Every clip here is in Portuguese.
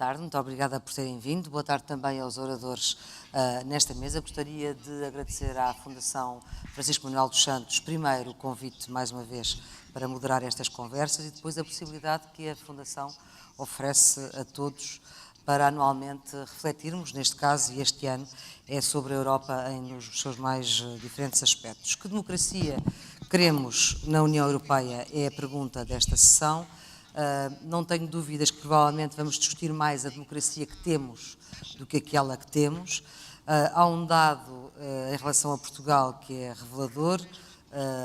tarde, muito obrigada por terem vindo. Boa tarde também aos oradores nesta mesa. Gostaria de agradecer à Fundação Francisco Manuel dos Santos, primeiro o convite, mais uma vez, para moderar estas conversas e depois a possibilidade que a Fundação oferece a todos para anualmente refletirmos, neste caso e este ano, é sobre a Europa nos seus mais diferentes aspectos. Que democracia queremos na União Europeia é a pergunta desta sessão. Não tenho dúvidas que provavelmente vamos discutir mais a democracia que temos do que aquela que temos. Há um dado em relação a Portugal que é revelador.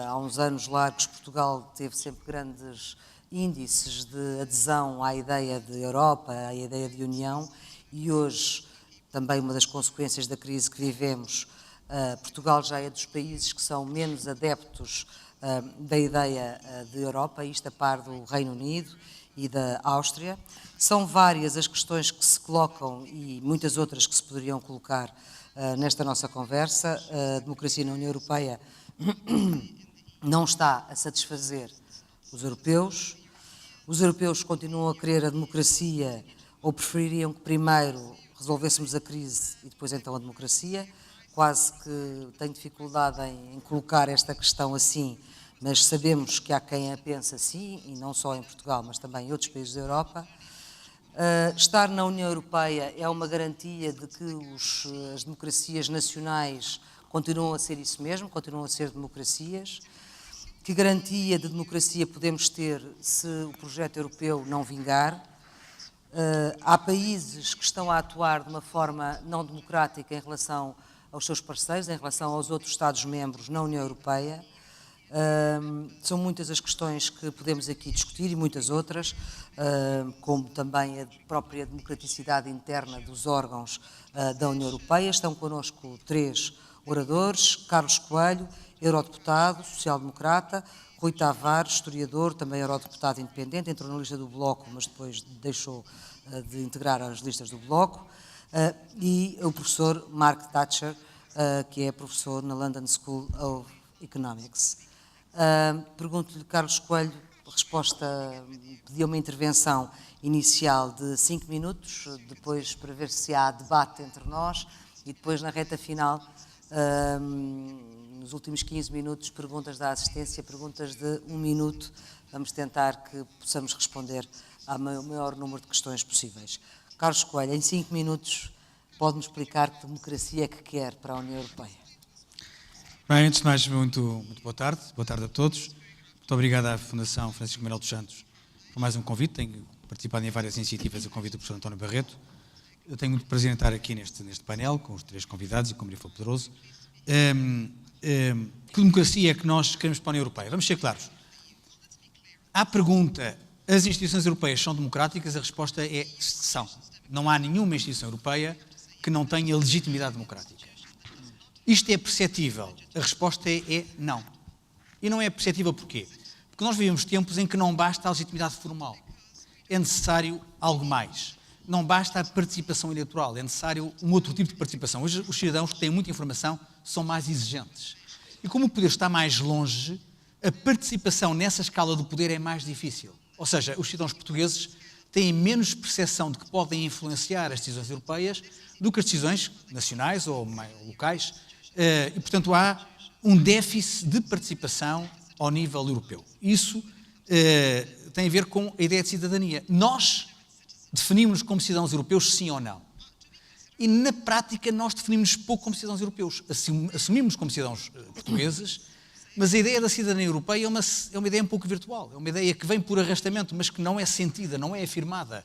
Há uns anos largos Portugal teve sempre grandes índices de adesão à ideia de Europa, à ideia de União, e hoje, também uma das consequências da crise que vivemos, Portugal já é dos países que são menos adeptos da ideia de Europa, isto a par do Reino Unido e da Áustria. São várias as questões que se colocam e muitas outras que se poderiam colocar nesta nossa conversa. A democracia na União Europeia não está a satisfazer os europeus. Os europeus continuam a querer a democracia ou prefeririam que primeiro resolvêssemos a crise e depois então a democracia. Quase que tenho dificuldade em colocar esta questão assim, mas sabemos que há quem a pense assim, e não só em Portugal, mas também em outros países da Europa. Estar na União Europeia é uma garantia de que as democracias nacionais continuam a ser isso mesmo, continuam a ser democracias. Que garantia de democracia podemos ter se o projeto europeu não vingar? Há países que estão a atuar de uma forma não democrática em relação aos seus parceiros, em relação aos outros Estados-membros na União Europeia. São muitas as questões que podemos aqui discutir e muitas outras, como também a própria democraticidade interna dos órgãos da União Europeia. Estão connosco 3 oradores: Carlos Coelho, eurodeputado, social-democrata; Rui Tavares, historiador, também eurodeputado independente, entrou na lista do Bloco, mas depois deixou de integrar as listas do Bloco; e o professor Mark Thatcher, que é professor na London School of Economics. Pergunto-lhe, Carlos Coelho, pediu uma intervenção inicial de 5 minutos, depois para ver se há debate entre nós, e depois na reta final, nos últimos 15 minutos, perguntas da assistência, perguntas de 1 minuto. Vamos tentar que possamos responder ao maior número de questões possíveis. Carlos Coelho, em 5 minutos, pode-me explicar que democracia é que quer para a União Europeia? Bem, antes de mais, muito boa tarde a todos. Muito obrigado à Fundação Francisco Manuel dos Santos por mais um convite. Tenho participado em várias iniciativas a convite do professor António Barreto. Eu tenho muito prazer em estar aqui neste painel com os 3 convidados e com o Maria Flor Pedroso. Que democracia é que nós queremos para a União Europeia? Vamos ser claros. À pergunta, as instituições europeias são democráticas? A resposta é são. Não há nenhuma instituição europeia que não tenha legitimidade democrática. Isto é perceptível? A resposta é não. E não é perceptível porquê? Porque nós vivemos tempos em que não basta a legitimidade formal. É necessário algo mais. Não basta a participação eleitoral, é necessário um outro tipo de participação. Hoje os cidadãos que têm muita informação são mais exigentes. E como o poder está mais longe, a participação nessa escala do poder é mais difícil. Ou seja, os cidadãos portugueses têm menos percepção de que podem influenciar as decisões europeias do que as decisões nacionais ou locais. E, portanto, há um déficit de participação ao nível europeu. Isso tem a ver com a ideia de cidadania. Nós definimos-nos como cidadãos europeus, sim ou não? E, na prática, nós definimos-nos pouco como cidadãos europeus. Assumimos como cidadãos portugueses, mas a ideia da cidadania europeia é uma ideia um pouco virtual. É uma ideia que vem por arrastamento, mas que não é sentida, não é afirmada,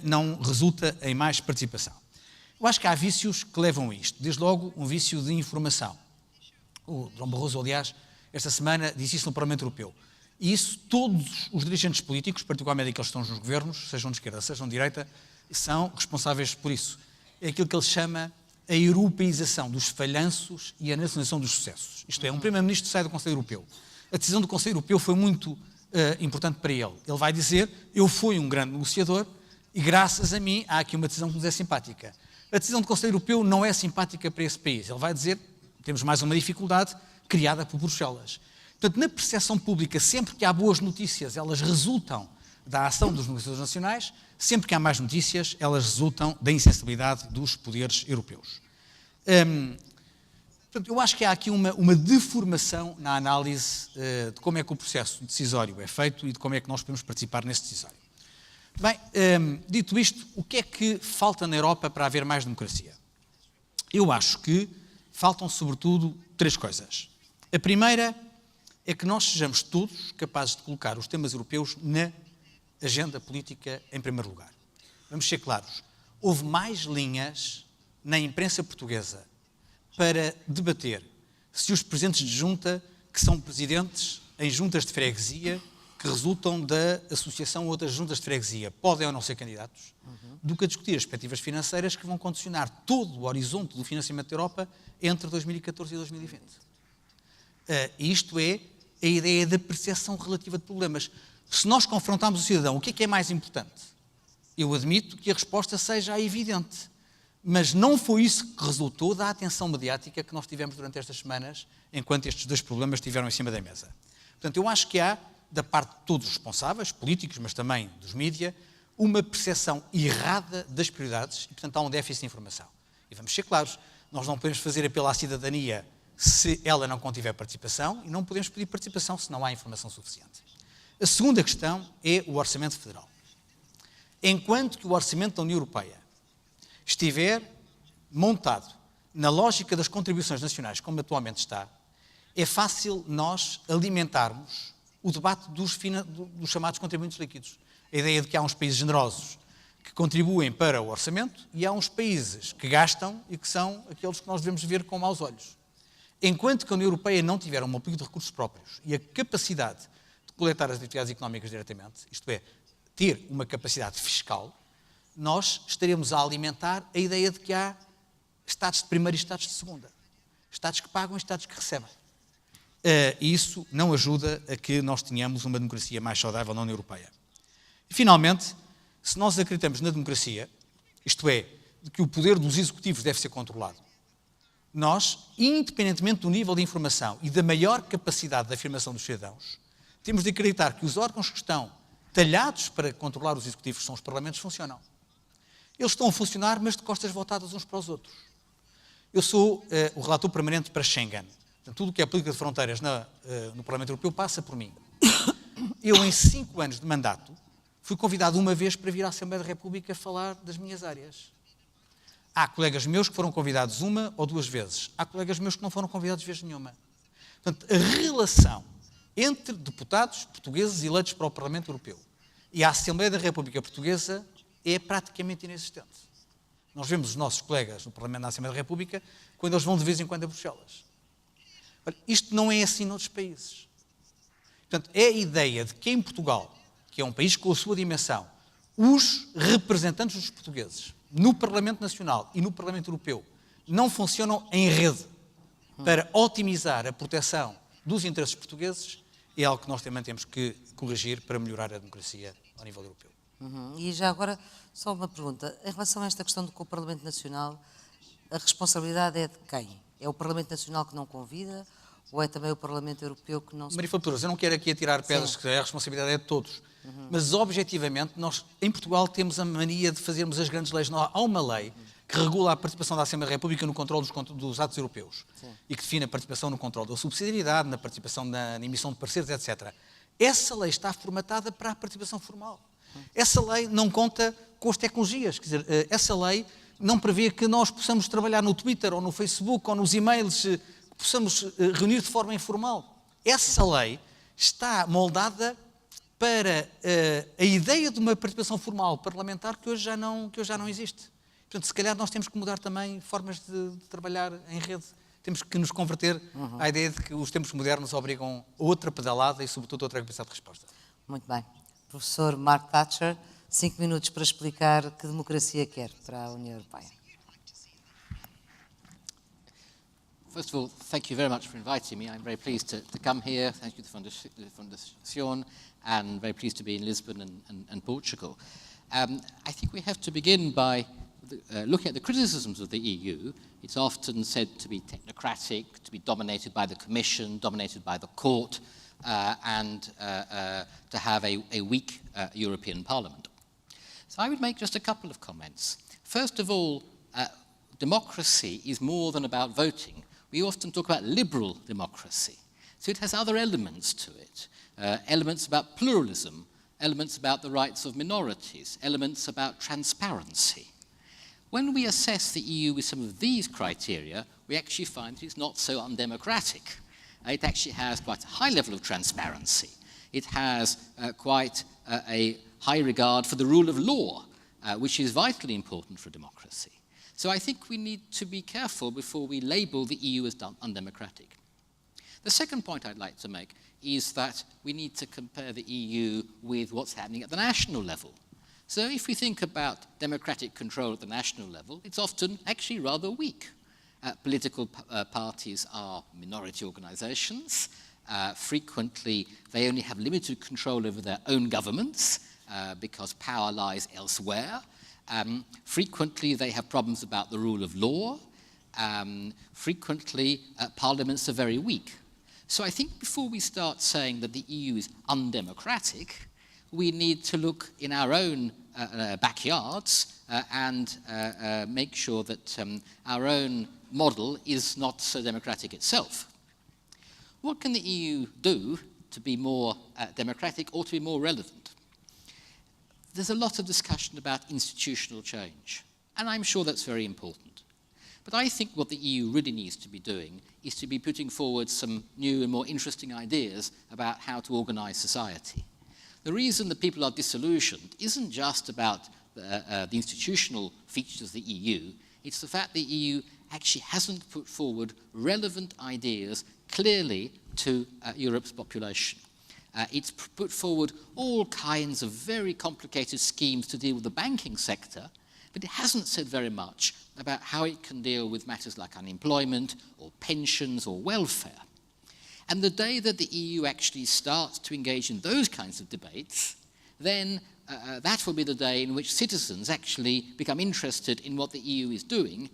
não resulta em mais participação. Eu acho que há vícios que levam a isto. Desde logo, um vício de informação. O Durão Barroso, aliás, esta semana disse isso no Parlamento Europeu. E isso, todos os dirigentes políticos, particularmente aqueles que estão nos governos, sejam de esquerda, sejam de direita, são responsáveis por isso. É aquilo que ele chama a europeização dos falhanços e a nacionalização dos sucessos. Isto é, um primeiro-ministro sai do Conselho Europeu. A decisão do Conselho Europeu foi muito importante para ele. Ele vai dizer, eu fui um grande negociador e graças a mim há aqui uma decisão que nos é simpática. A decisão do Conselho Europeu não é simpática para esse país. Ele vai dizer, temos mais uma dificuldade criada por Bruxelas. Portanto, na percepção pública, sempre que há boas notícias, elas resultam da ação dos negociadores nacionais, sempre que há mais notícias, elas resultam da insensibilidade dos poderes europeus. Portanto, eu acho que há aqui uma deformação na análise de como é que o processo decisório é feito e de como é que nós podemos participar nesse decisório. Bem, dito isto, o que é que falta na Europa para haver mais democracia? Eu acho que faltam, sobretudo, 3 coisas. A primeira é que nós sejamos todos capazes de colocar os temas europeus na agenda política em primeiro lugar. Vamos ser claros, houve mais linhas na imprensa portuguesa para debater se os presidentes de junta, que são presidentes em juntas de freguesia, que resultam da associação a outras juntas de freguesia, podem ou não ser candidatos, do que a discutir as perspectivas financeiras que vão condicionar todo o horizonte do financiamento da Europa entre 2014 e 2020. Isto é a ideia da percepção relativa de problemas. Se nós confrontarmos o cidadão, o que é mais importante? Eu admito que a resposta seja evidente, mas não foi isso que resultou da atenção mediática que nós tivemos durante estas semanas, enquanto estes 2 problemas estiveram em cima da mesa. Portanto, eu acho que há, da parte de todos os responsáveis, políticos, mas também dos mídia, uma percepção errada das prioridades e, portanto, há um déficit de informação. E vamos ser claros, nós não podemos fazer apelo à cidadania se ela não contiver participação e não podemos pedir participação se não há informação suficiente. A segunda questão é o Orçamento Federal. Enquanto que o Orçamento da União Europeia estiver montado na lógica das contribuições nacionais, como atualmente está, é fácil nós alimentarmos o debate dos chamados contribuintes líquidos. A ideia de que há uns países generosos que contribuem para o orçamento e há uns países que gastam e que são aqueles que nós devemos ver com maus olhos. Enquanto que a União Europeia não tiver um apoio de recursos próprios e a capacidade de coletar as atividades económicas diretamente, isto é, ter uma capacidade fiscal, nós estaremos a alimentar a ideia de que há Estados de primeira e Estados de segunda. Estados que pagam e Estados que recebem. E isso não ajuda a que nós tenhamos uma democracia mais saudável na União Europeia. E, finalmente, se nós acreditamos na democracia, isto é, de que o poder dos executivos deve ser controlado, nós, independentemente do nível de informação e da maior capacidade de afirmação dos cidadãos, temos de acreditar que os órgãos que estão talhados para controlar os executivos, que são os parlamentos, funcionam. Eles estão a funcionar, mas de costas voltadas uns para os outros. Eu sou o relator permanente para Schengen. Portanto, tudo o que é política de fronteiras no Parlamento Europeu passa por mim. Eu, em 5 anos de mandato, fui convidado uma vez para vir à Assembleia da República falar das minhas áreas. Há colegas meus que foram convidados 1 ou 2 vezes. Há colegas meus que não foram convidados vez nenhuma. Portanto, a relação entre deputados portugueses eleitos para o Parlamento Europeu e a Assembleia da República Portuguesa é praticamente inexistente. Nós vemos os nossos colegas no Parlamento da Assembleia da República quando eles vão de vez em quando a Bruxelas. Isto não é assim noutros países. Portanto, é a ideia de que em Portugal, que é um país com a sua dimensão, os representantes dos portugueses no Parlamento Nacional e no Parlamento Europeu não funcionam em rede para otimizar a proteção dos interesses portugueses, é algo que nós também temos que corrigir para melhorar a democracia ao nível europeu. E já agora, só uma pergunta. Em relação a esta questão do que o Parlamento Nacional, a responsabilidade é de quem? É o Parlamento Nacional que não convida ou é também o Parlamento Europeu que não se... Maria Flores, eu não quero aqui atirar pedras, que a responsabilidade é de todos. Mas, objetivamente, nós, em Portugal, temos a mania de fazermos as grandes leis. Há uma lei que regula a participação da Assembleia da República no controle dos atos europeus. Sim. E que define a participação no controle da subsidiariedade, na participação na emissão de pareceres, etc. Essa lei está formatada para a participação formal. Essa lei não conta com as tecnologias. Quer dizer, essa lei não prevê que nós possamos trabalhar no Twitter ou no Facebook ou nos e-mails, que possamos reunir de forma informal. Essa lei está moldada para a ideia de uma participação formal parlamentar que hoje já não existe. Portanto, se calhar nós temos que mudar também formas de trabalhar em rede. Temos que nos converter à ideia de que os tempos modernos obrigam a outra pedalada e, sobretudo, a outra capacidade de resposta. Muito bem. Professor Mark Thatcher, 5 minutos para explicar que democracia quer para a União Europeia. First of all, thank you very much for inviting me. I'm very pleased to come here. Thank you to the Fundación, and very pleased to be in Lisbon and Portugal. I think we have to begin by looking at the criticisms of the EU. It's often said to be technocratic, to be dominated by the Commission, dominated by the Court, and to have a weak European Parliament. So I would make just a couple of comments. First of all, democracy is more than about voting. We often talk about liberal democracy. So it has other elements to it, elements about pluralism, elements about the rights of minorities, elements about transparency. When we assess the EU with some of these criteria, we actually find that it's not so undemocratic. It actually has quite a high level of transparency. It has quite a high regard for the rule of law, which is vitally important for democracy. So I think we need to be careful before we label the EU as undemocratic. The second point I'd like to make is that we need to compare the EU with what's happening at the national level. So if we think about democratic control at the national level, it's often actually rather weak. Political parties are minority organizations. Frequently, they only have limited control over their own governments because power lies elsewhere. Frequently, they have problems about the rule of law. Frequently, parliaments are very weak. So I think before we start saying that the EU is undemocratic, we need to look in our own backyards and make sure that our own model is not so democratic itself. What can the EU do to be more democratic or to be more relevant? There's a lot of discussion about institutional change, and I'm sure that's very important. But I think what the EU really needs to be doing is to be putting forward some new and more interesting ideas about how to organize society. The reason that people are disillusioned isn't just about the institutional features of the EU, it's the fact the EU actually hasn't put forward relevant ideas clearly to Europe's population. It's put forward all kinds of very complicated schemes to deal with the banking sector, but it hasn't said very much about how it can deal with matters like unemployment or pensions or welfare. And the day that the EU actually starts to engage in those kinds of debates, then that will be the day in which citizens actually become interested in what the EU is doing,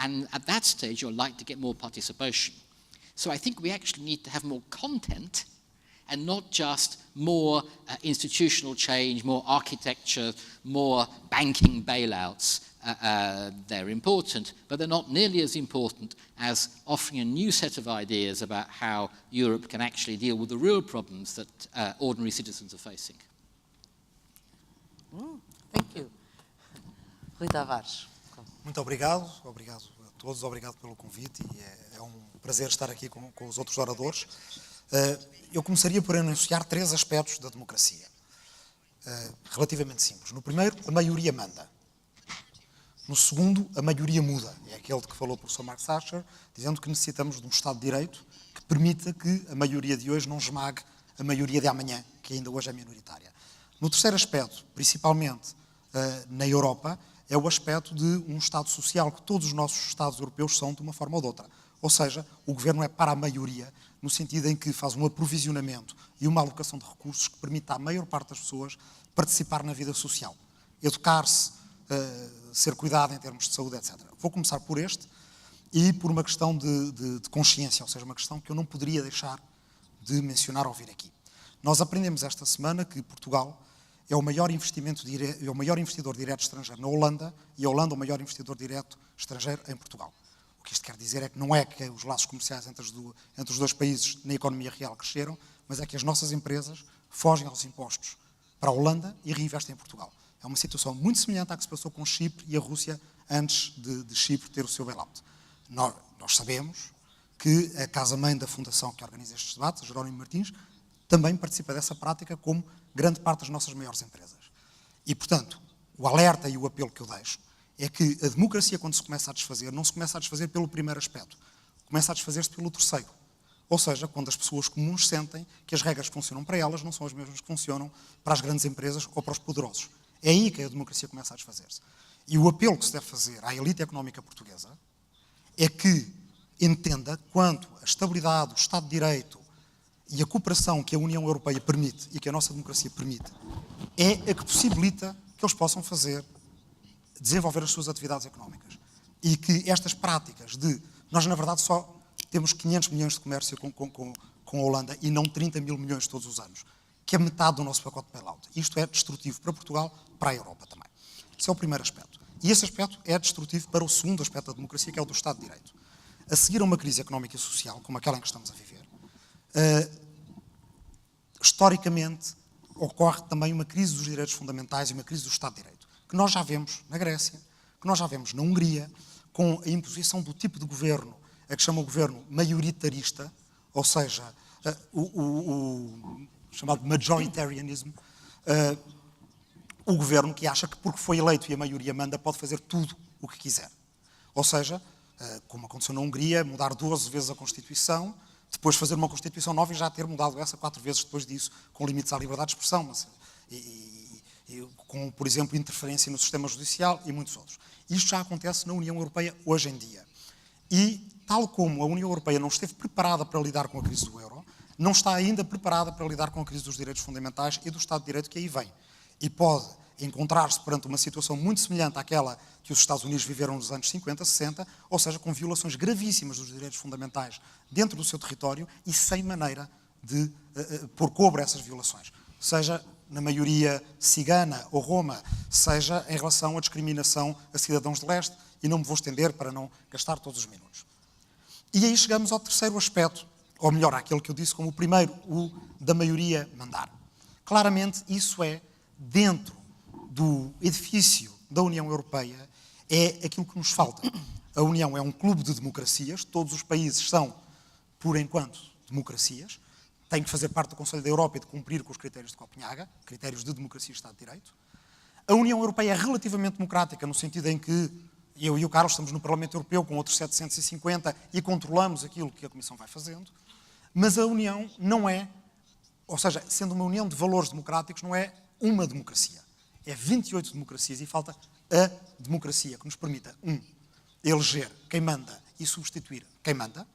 and at that stage you're likely to get more participation. So I think we actually need to have more content and not just more institutional change, more architecture, more banking bailouts. They're important, but they're not nearly as important as offering a new set of ideas about how Europe can actually deal with the real problems that ordinary citizens are facing. Thank you. Rui Tavares. Muito obrigado a todos, obrigado pelo convite e é um prazer estar aqui com os outros oradores. Eu começaria por enunciar 3 aspectos da democracia, relativamente simples. No primeiro, a maioria manda. No segundo, a maioria muda. É aquele de que falou o professor Mark Thatcher, dizendo que necessitamos de um Estado de Direito que permita que a maioria de hoje não esmague a maioria de amanhã, que ainda hoje é minoritária. No terceiro aspecto, principalmente na Europa, é o aspecto de um Estado social que todos os nossos Estados europeus são de uma forma ou de outra. Ou seja, o governo é para a maioria, no sentido em que faz um aprovisionamento e uma alocação de recursos que permita à maior parte das pessoas participar na vida social, educar-se, ser cuidado em termos de saúde, etc. Vou começar por este e por uma questão de consciência, ou seja, uma questão que eu não poderia deixar de mencionar ao vir aqui. Nós aprendemos esta semana que Portugal é o maior investidor direto estrangeiro na Holanda e a Holanda é o maior investidor direto estrangeiro em Portugal. O que isto quer dizer é que não é que os laços comerciais entre os dois países na economia real cresceram, mas é que as nossas empresas fogem aos impostos para a Holanda e reinvestem em Portugal. É uma situação muito semelhante à que se passou com Chipre e a Rússia antes de Chipre ter o seu bailout. Nós sabemos que a casa-mãe da fundação que organiza estes debates, a Jerónimo Martins, também participa dessa prática como grande parte das nossas maiores empresas. E, portanto, o alerta e o apelo que eu deixo é que a democracia, quando se começa a desfazer, não se começa a desfazer pelo primeiro aspecto, começa a desfazer-se pelo terceiro. Ou seja, quando as pessoas comuns sentem que as regras que funcionam para elas não são as mesmas que funcionam para as grandes empresas ou para os poderosos. É aí que a democracia começa a desfazer-se. E o apelo que se deve fazer à elite económica portuguesa é que entenda quanto a estabilidade, o Estado de Direito e a cooperação que a União Europeia permite e que a nossa democracia permite é a que possibilita que eles possam desenvolver as suas atividades económicas. E que estas práticas nós, na verdade, só temos 500 milhões de comércio com com a Holanda e não 30 mil milhões todos os anos, que é metade do nosso pacote de bailout. Isto é destrutivo para Portugal, para a Europa também. Esse é o primeiro aspecto. E esse aspecto é destrutivo para o segundo aspecto da democracia, que é o do Estado de Direito. A seguir a uma crise económica e social, como aquela em que estamos a viver, historicamente ocorre também uma crise dos direitos fundamentais e uma crise do Estado de Direito, que nós já vemos na Grécia, que nós já vemos na Hungria, com a imposição do tipo de governo, a que chama o governo maioritarista, ou seja, o chamado majoritarianism, o governo que acha que porque foi eleito e a maioria manda pode fazer tudo o que quiser. Ou seja, como aconteceu na Hungria, mudar 12 vezes a Constituição, depois fazer uma Constituição nova e já ter mudado essa 4 vezes depois disso, com limites à liberdade de expressão, mas, com, por exemplo, interferência no sistema judicial e muitos outros. Isto já acontece na União Europeia hoje em dia. E, tal como a União Europeia não esteve preparada para lidar com a crise do euro, não está ainda preparada para lidar com a crise dos direitos fundamentais e do Estado de Direito que aí vem. E pode encontrar-se perante uma situação muito semelhante àquela que os Estados Unidos viveram nos anos 50, 60, ou seja, com violações gravíssimas dos direitos fundamentais dentro do seu território e sem maneira de pôr cobro a essas violações. Seja na maioria cigana ou roma, seja em relação à discriminação a cidadãos de leste, e não me vou estender para não gastar todos os minutos. E aí chegamos ao terceiro aspecto, ou melhor, àquele que eu disse como o primeiro, o da maioria mandar. Claramente, isso é, dentro do edifício da União Europeia, é aquilo que nos falta. A União é um clube de democracias, todos os países são, por enquanto, democracias, têm que fazer parte do Conselho da Europa e de cumprir com os critérios de Copenhaga, critérios de democracia e Estado de Direito. A União Europeia é relativamente democrática, no sentido em que eu e o Carlos estamos no Parlamento Europeu com outros 750 e controlamos aquilo que a Comissão vai fazendo, mas a União não é, ou seja, sendo uma união de valores democráticos, não é uma democracia. É 28 democracias e falta a democracia que nos permita, eleger quem manda e substituir quem manda,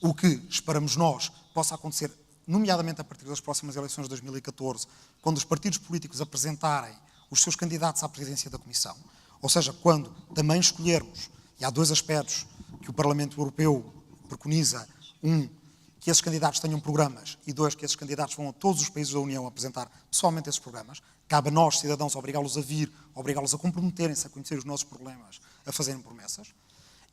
o que esperamos nós possa acontecer, nomeadamente a partir das próximas eleições de 2014, quando os partidos políticos apresentarem os seus candidatos à presidência da Comissão, ou seja, quando também escolhermos, e há 2 aspectos que o Parlamento Europeu preconiza, que esses candidatos tenham programas, e 2, que esses candidatos vão a todos os países da União apresentar pessoalmente esses programas. Cabe a nós, cidadãos, obrigá-los a vir, obrigá-los a comprometerem-se, a conhecer os nossos problemas, a fazerem promessas.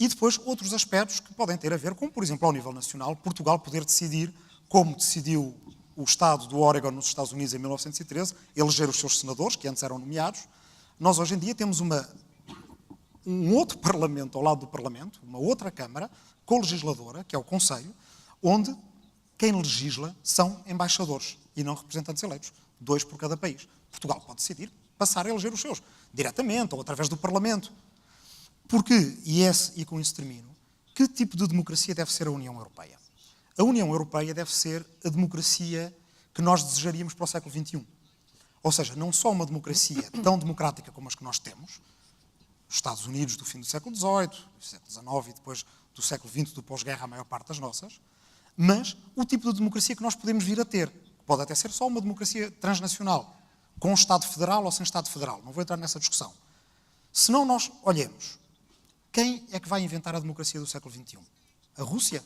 E depois outros aspectos que podem ter a ver com, por exemplo, ao nível nacional, Portugal poder decidir, como decidiu o Estado do Oregon nos Estados Unidos em 1913, eleger os seus senadores, que antes eram nomeados. Nós hoje em dia temos um outro Parlamento ao lado do Parlamento, uma outra Câmara, co-legisladora, que é o Conselho, onde quem legisla são embaixadores e não representantes eleitos, 2 por cada país. Portugal pode decidir passar a eleger os seus, diretamente ou através do Parlamento. Porque, e com isso termino, que tipo de democracia deve ser a União Europeia? A União Europeia deve ser a democracia que nós desejaríamos para o século XXI. Ou seja, não só uma democracia tão democrática como as que nós temos, os Estados Unidos do fim do século XVIII, do século XIX e depois do século XX, do pós-guerra, a maior parte das nossas, mas o tipo de democracia que nós podemos vir a ter. Pode até ser só uma democracia transnacional, com um Estado federal ou sem Estado federal. Não vou entrar nessa discussão. Se não nós olhemos, quem é que vai inventar a democracia do século XXI? A Rússia?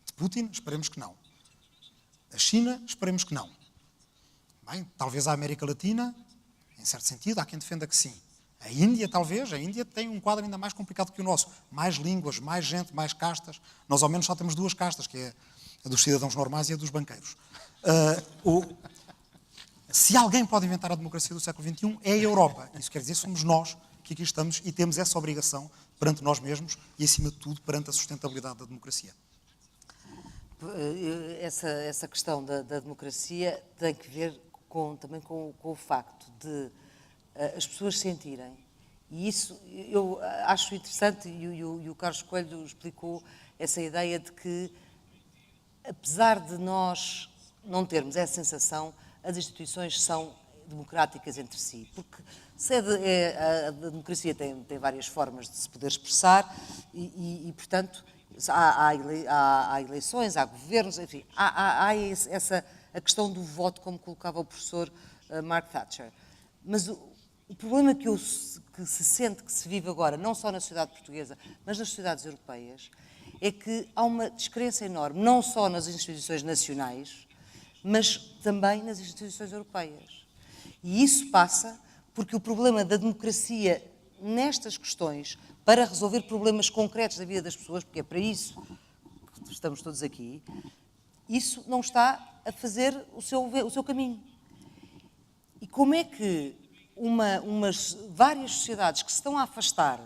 De Putin? Esperemos que não. A China? Esperemos que não. Bem, talvez a América Latina, em certo sentido, há quem defenda que sim. A Índia, talvez, a Índia tem um quadro ainda mais complicado que o nosso. Mais línguas, mais gente, mais castas. Nós, ao menos, só temos 2 castas, que é a dos cidadãos normais e a dos banqueiros. Se alguém pode inventar a democracia do século XXI, é a Europa. Isso quer dizer, somos nós que aqui estamos e temos essa obrigação perante nós mesmos e, acima de tudo, perante a sustentabilidade da democracia. Essa questão da democracia tem que ver também com o facto de as pessoas sentirem, e isso eu acho interessante, e o Carlos Coelho explicou essa ideia de que, apesar de nós não termos essa sensação, as instituições são democráticas entre si, porque a democracia tem várias formas de se poder expressar e portanto, há eleições, há governos, enfim, há a questão do voto, como colocava o professor Mark Thatcher. Mas o problema que se sente, que se vive agora, não só na sociedade portuguesa, mas nas sociedades europeias, é que há uma descrença enorme, não só nas instituições nacionais, mas também nas instituições europeias. E isso passa porque o problema da democracia nestas questões, para resolver problemas concretos da vida das pessoas, porque é para isso que estamos todos aqui, isso não está a fazer o seu caminho. E como é que várias sociedades que se estão a afastar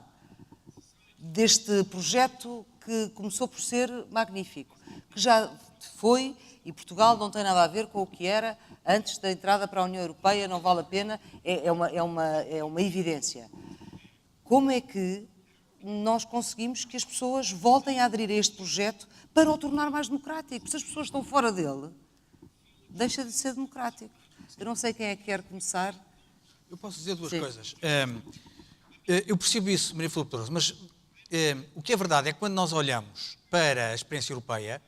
deste projeto que começou por ser magnífico, que já foi, e Portugal não tem nada a ver com o que era antes da entrada para a União Europeia, não vale a pena, é uma evidência. Como é que nós conseguimos que as pessoas voltem a aderir a este projeto para o tornar mais democrático? Se as pessoas estão fora dele, deixa de ser democrático. Eu não sei quem é que quer começar. Eu posso dizer duas Sim. coisas. Eu percebo isso, Maria Filipe Torres, mas o que é verdade é que quando nós olhamos para a experiência europeia,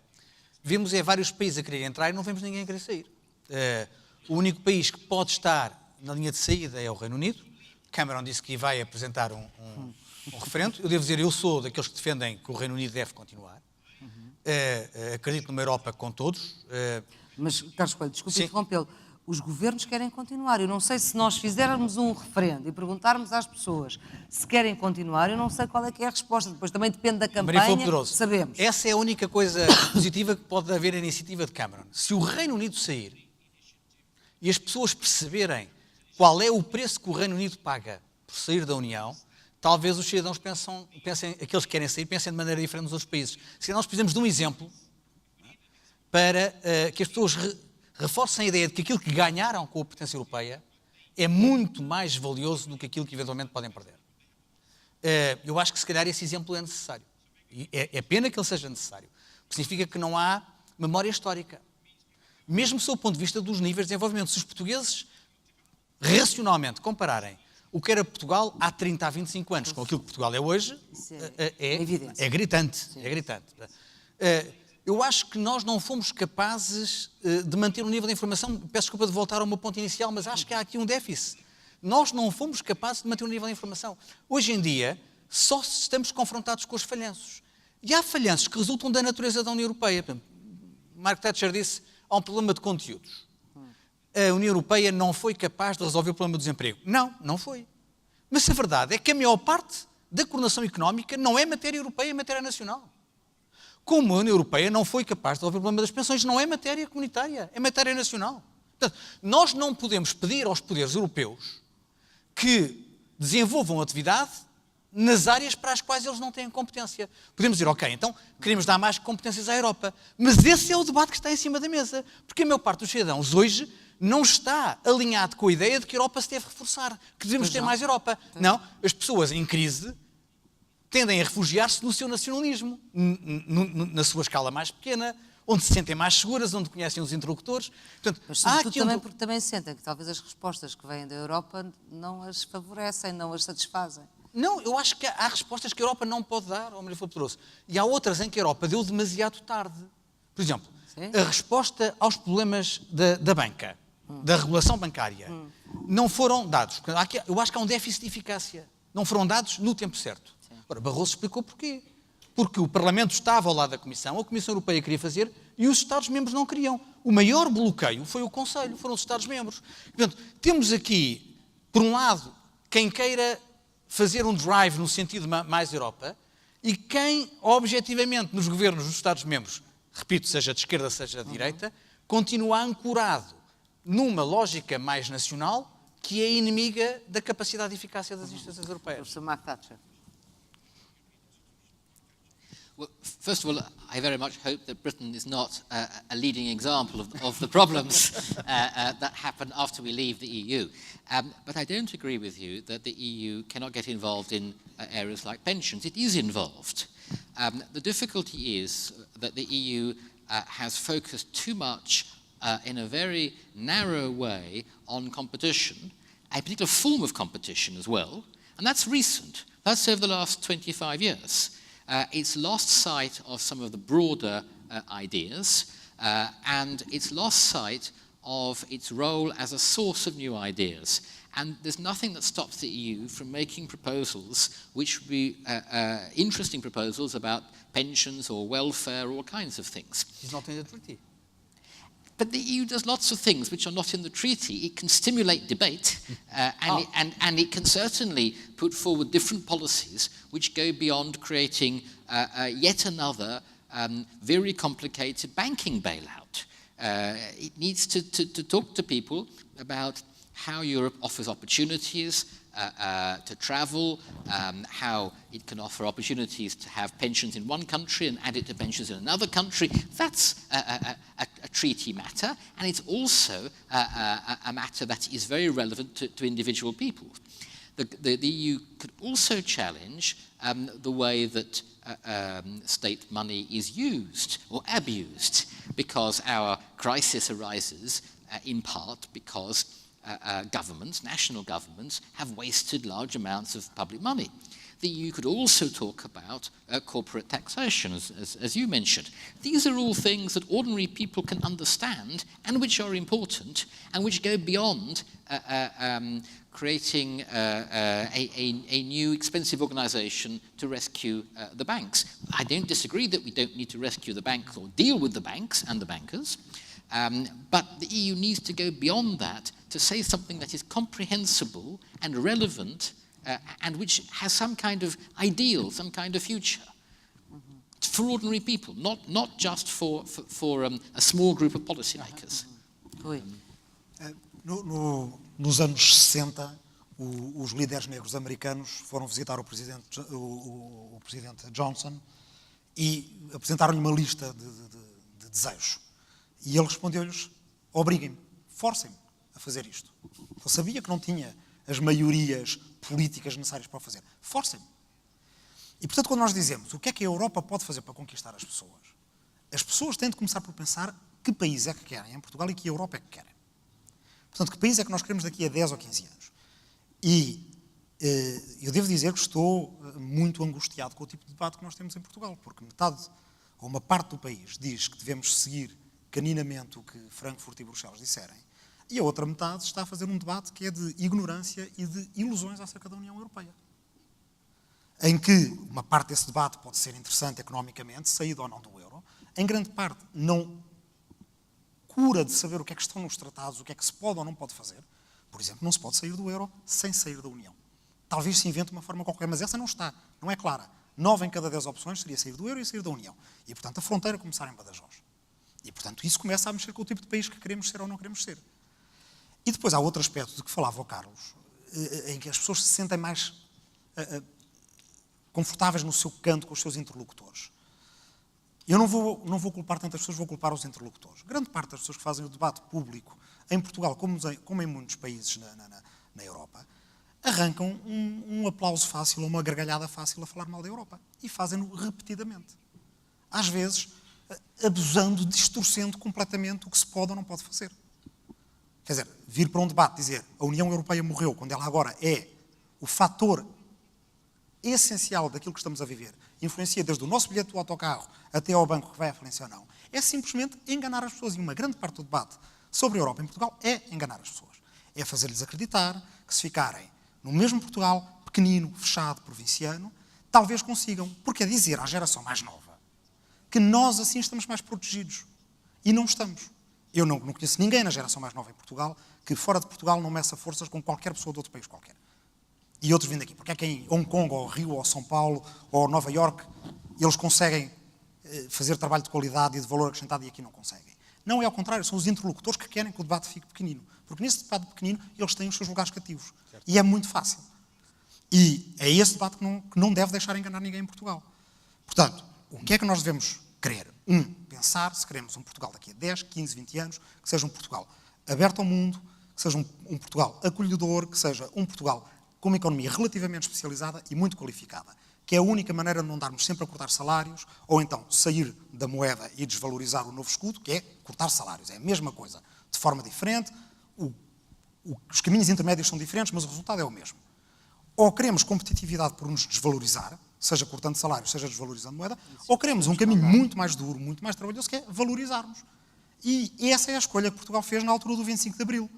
vemos vários países a querer entrar e não vemos ninguém a querer sair. O único país que pode estar na linha de saída é o Reino Unido. Cameron disse que vai apresentar um referendo. Eu devo dizer, eu sou daqueles que defendem que o Reino Unido deve continuar. Acredito numa Europa com todos. Mas, Carlos Coelho, desculpe interrompê-lo. Os governos querem continuar. Eu não sei se nós fizermos um referendo e perguntarmos às pessoas se querem continuar, eu não sei qual é que é a resposta. Depois também depende da campanha, sabemos. Essa é a única coisa positiva que pode haver a iniciativa de Cameron. Se o Reino Unido sair e as pessoas perceberem qual é o preço que o Reino Unido paga por sair da União, talvez os cidadãos pensem, aqueles que querem sair, pensem de maneira diferente nos outros países. Se nós precisamos de um exemplo para que as pessoas reforcem a ideia de que aquilo que ganharam com a pertença europeia é muito mais valioso do que aquilo que eventualmente podem perder. Eu acho que se calhar esse exemplo é necessário. E é pena que ele seja necessário. Porque significa que não há memória histórica. Mesmo sob o ponto de vista dos níveis de desenvolvimento. Se os portugueses racionalmente compararem o que era Portugal há 30 a 25 anos com aquilo que Portugal é hoje, é gritante. Sim. É gritante. Eu acho que nós não fomos capazes de manter um nível de informação. Peço desculpa de voltar ao meu ponto inicial, mas acho que há aqui um déficit. Nós não fomos capazes de manter um nível de informação. Hoje em dia, só estamos confrontados com os falhanços. E há falhanços que resultam da natureza da União Europeia. Margaret Thatcher disse, há um problema de conteúdos. A União Europeia não foi capaz de resolver o problema do desemprego. Não foi. Mas a verdade é que a maior parte da coordenação económica não é matéria europeia, é matéria nacional. Como a União Europeia não foi capaz de resolver o problema das pensões, não é matéria comunitária, é matéria nacional. Portanto, nós não podemos pedir aos poderes europeus que desenvolvam atividade nas áreas para as quais eles não têm competência. Podemos dizer, ok, então queremos dar mais competências à Europa. Mas esse é o debate que está em cima da mesa. Porque a maior parte dos cidadãos hoje não está alinhado com a ideia de que a Europa se deve reforçar, que devemos ter mais Europa. Não, as pessoas em crise tendem a refugiar-se no seu nacionalismo, na sua escala mais pequena, onde se sentem mais seguras, onde conhecem os interlocutores. Portanto, mas sobretudo também porque também sentem que talvez as respostas que vêm da Europa não as favorecem, não as satisfazem. Não, eu acho que há respostas que a Europa não pode dar, Maria Filipe Torres. E há outras em que a Europa deu demasiado tarde. Por exemplo, a resposta aos problemas da banca, da regulação bancária, não foram dados. Eu acho que há um déficit de eficácia. Não foram dados no tempo certo. Ora, Barroso explicou porquê. Porque o Parlamento estava ao lado da Comissão, a Comissão Europeia queria fazer e os Estados-membros não queriam. O maior bloqueio foi o Conselho, foram os Estados-membros. Portanto, temos aqui, por um lado, quem queira fazer um drive no sentido de mais Europa e quem, objetivamente, nos governos dos Estados-membros, repito, seja de esquerda, seja de direita, continua ancorado numa lógica mais nacional que é inimiga da capacidade de eficácia das instituições europeias. Professor Margaret Thatcher. Well, first of all, I very much hope that Britain is not a leading example of the problems that happen after we leave the EU. But I don't agree with you that the EU cannot get involved in areas like pensions. It is involved. The difficulty is that the EU has focused too much in a very narrow way on competition, a particular form of competition as well, and that's recent. That's over the last 25 years. It's lost sight of some of the broader ideas, and it's lost sight of its role as a source of new ideas. And there's nothing that stops the EU from making proposals which would be interesting proposals about pensions or welfare or all kinds of things. It's not in the treaty. But the EU does lots of things which are not in the treaty. It can stimulate debate, and it can certainly put forward different policies which go beyond creating yet another very complicated banking bailout. It needs to talk to people about how Europe offers opportunities to travel, how it can offer opportunities to have pensions in one country and add it to pensions in another country. That's a treaty matter, and it's also a matter that is very relevant to individual people. The EU could also challenge the way that state money is used or abused, because our crisis arises in part because governments, national governments, have wasted large amounts of public money. The EU could also talk about corporate taxation, as you mentioned. These are all things that ordinary people can understand and which are important and which go beyond creating a new expensive organisation to rescue the banks. I don't disagree that we don't need to rescue the banks or deal with the banks and the bankers, but the EU needs to go beyond that to say something that is comprehensible and relevant and which has some kind of ideal, some kind of future for ordinary people, not just for a small group of policymakers. Nos anos 60, os líderes negros americanos foram visitar o presidente Johnson e apresentaram-lhe uma lista de desejos. E ele respondeu-lhes: obriguem-me, forcem-me a fazer isto. Ele sabia que não tinha as maiorias políticas necessárias para o fazer. Forcem-me. E, portanto, quando nós dizemos o que é que a Europa pode fazer para conquistar as pessoas têm de começar por pensar que país é que querem em Portugal e que Europa é que querem. Portanto, que país é que nós queremos daqui a 10 ou 15 anos. E eu devo dizer que estou muito angustiado com o tipo de debate que nós temos em Portugal, porque metade ou uma parte do país diz que devemos seguir caninamente o que Frankfurt e Bruxelas disserem, e a outra metade está a fazer um debate que é de ignorância e de ilusões acerca da União Europeia. Em que uma parte desse debate pode ser interessante economicamente, saída ou não do euro, em grande parte não cura de saber o que é que estão nos tratados, o que é que se pode ou não pode fazer. Por exemplo, não se pode sair do euro sem sair da União. Talvez se invente uma forma qualquer, mas essa não está, não é clara. 9 em cada 10 opções seria sair do euro e sair da União. E, portanto, a fronteira começar em Badajoz. E, portanto, isso começa a mexer com o tipo de país que queremos ser ou não queremos ser. E depois há outro aspecto de que falava o Carlos, em que as pessoas se sentem mais confortáveis no seu canto com os seus interlocutores. Eu não vou culpar tantas pessoas, vou culpar os interlocutores. Grande parte das pessoas que fazem o debate público em Portugal, como em muitos países na Europa, arrancam um aplauso fácil ou uma gargalhada fácil a falar mal da Europa. E fazem-no repetidamente. Às vezes, abusando, distorcendo completamente o que se pode ou não pode fazer. Quer dizer, vir para um debate dizer a União Europeia morreu, quando ela agora é o fator essencial daquilo que estamos a viver, influencia desde o nosso bilhete do autocarro até ao banco que vai à falência ou não, é simplesmente enganar as pessoas. E uma grande parte do debate sobre a Europa em Portugal é enganar as pessoas. É fazer-lhes acreditar que se ficarem no mesmo Portugal, pequenino, fechado, provinciano, talvez consigam, porque é dizer à geração mais nova que nós assim estamos mais protegidos. E não estamos. Eu não conheço ninguém na geração mais nova em Portugal que fora de Portugal não meça forças com qualquer pessoa de outro país qualquer. E outros vindo aqui. Porque é que em Hong Kong, ou Rio, ou São Paulo, ou Nova Iorque, eles conseguem fazer trabalho de qualidade e de valor acrescentado e aqui não conseguem. Não, é ao contrário, são os interlocutores que querem que o debate fique pequenino. Porque nesse debate pequenino eles têm os seus lugares cativos. Certo. E é muito fácil. E é esse debate que não deve deixar enganar ninguém em Portugal. Portanto, o que é que nós devemos querer? Pensar se queremos um Portugal daqui a 10, 15, 20 anos, que seja um Portugal aberto ao mundo, que seja um Portugal acolhedor, que seja um Portugal com uma economia relativamente especializada e muito qualificada, que é a única maneira de não darmos sempre a cortar salários, ou então sair da moeda e desvalorizar o novo escudo, que é cortar salários. É a mesma coisa, de forma diferente, os caminhos intermédios são diferentes, mas o resultado é o mesmo. Ou queremos competitividade por nos desvalorizar, seja cortando salários, seja desvalorizando moeda, ou queremos um caminho muito mais duro, muito mais trabalhoso, que é valorizarmos. E essa é a escolha que Portugal fez na altura do 25 de Abril.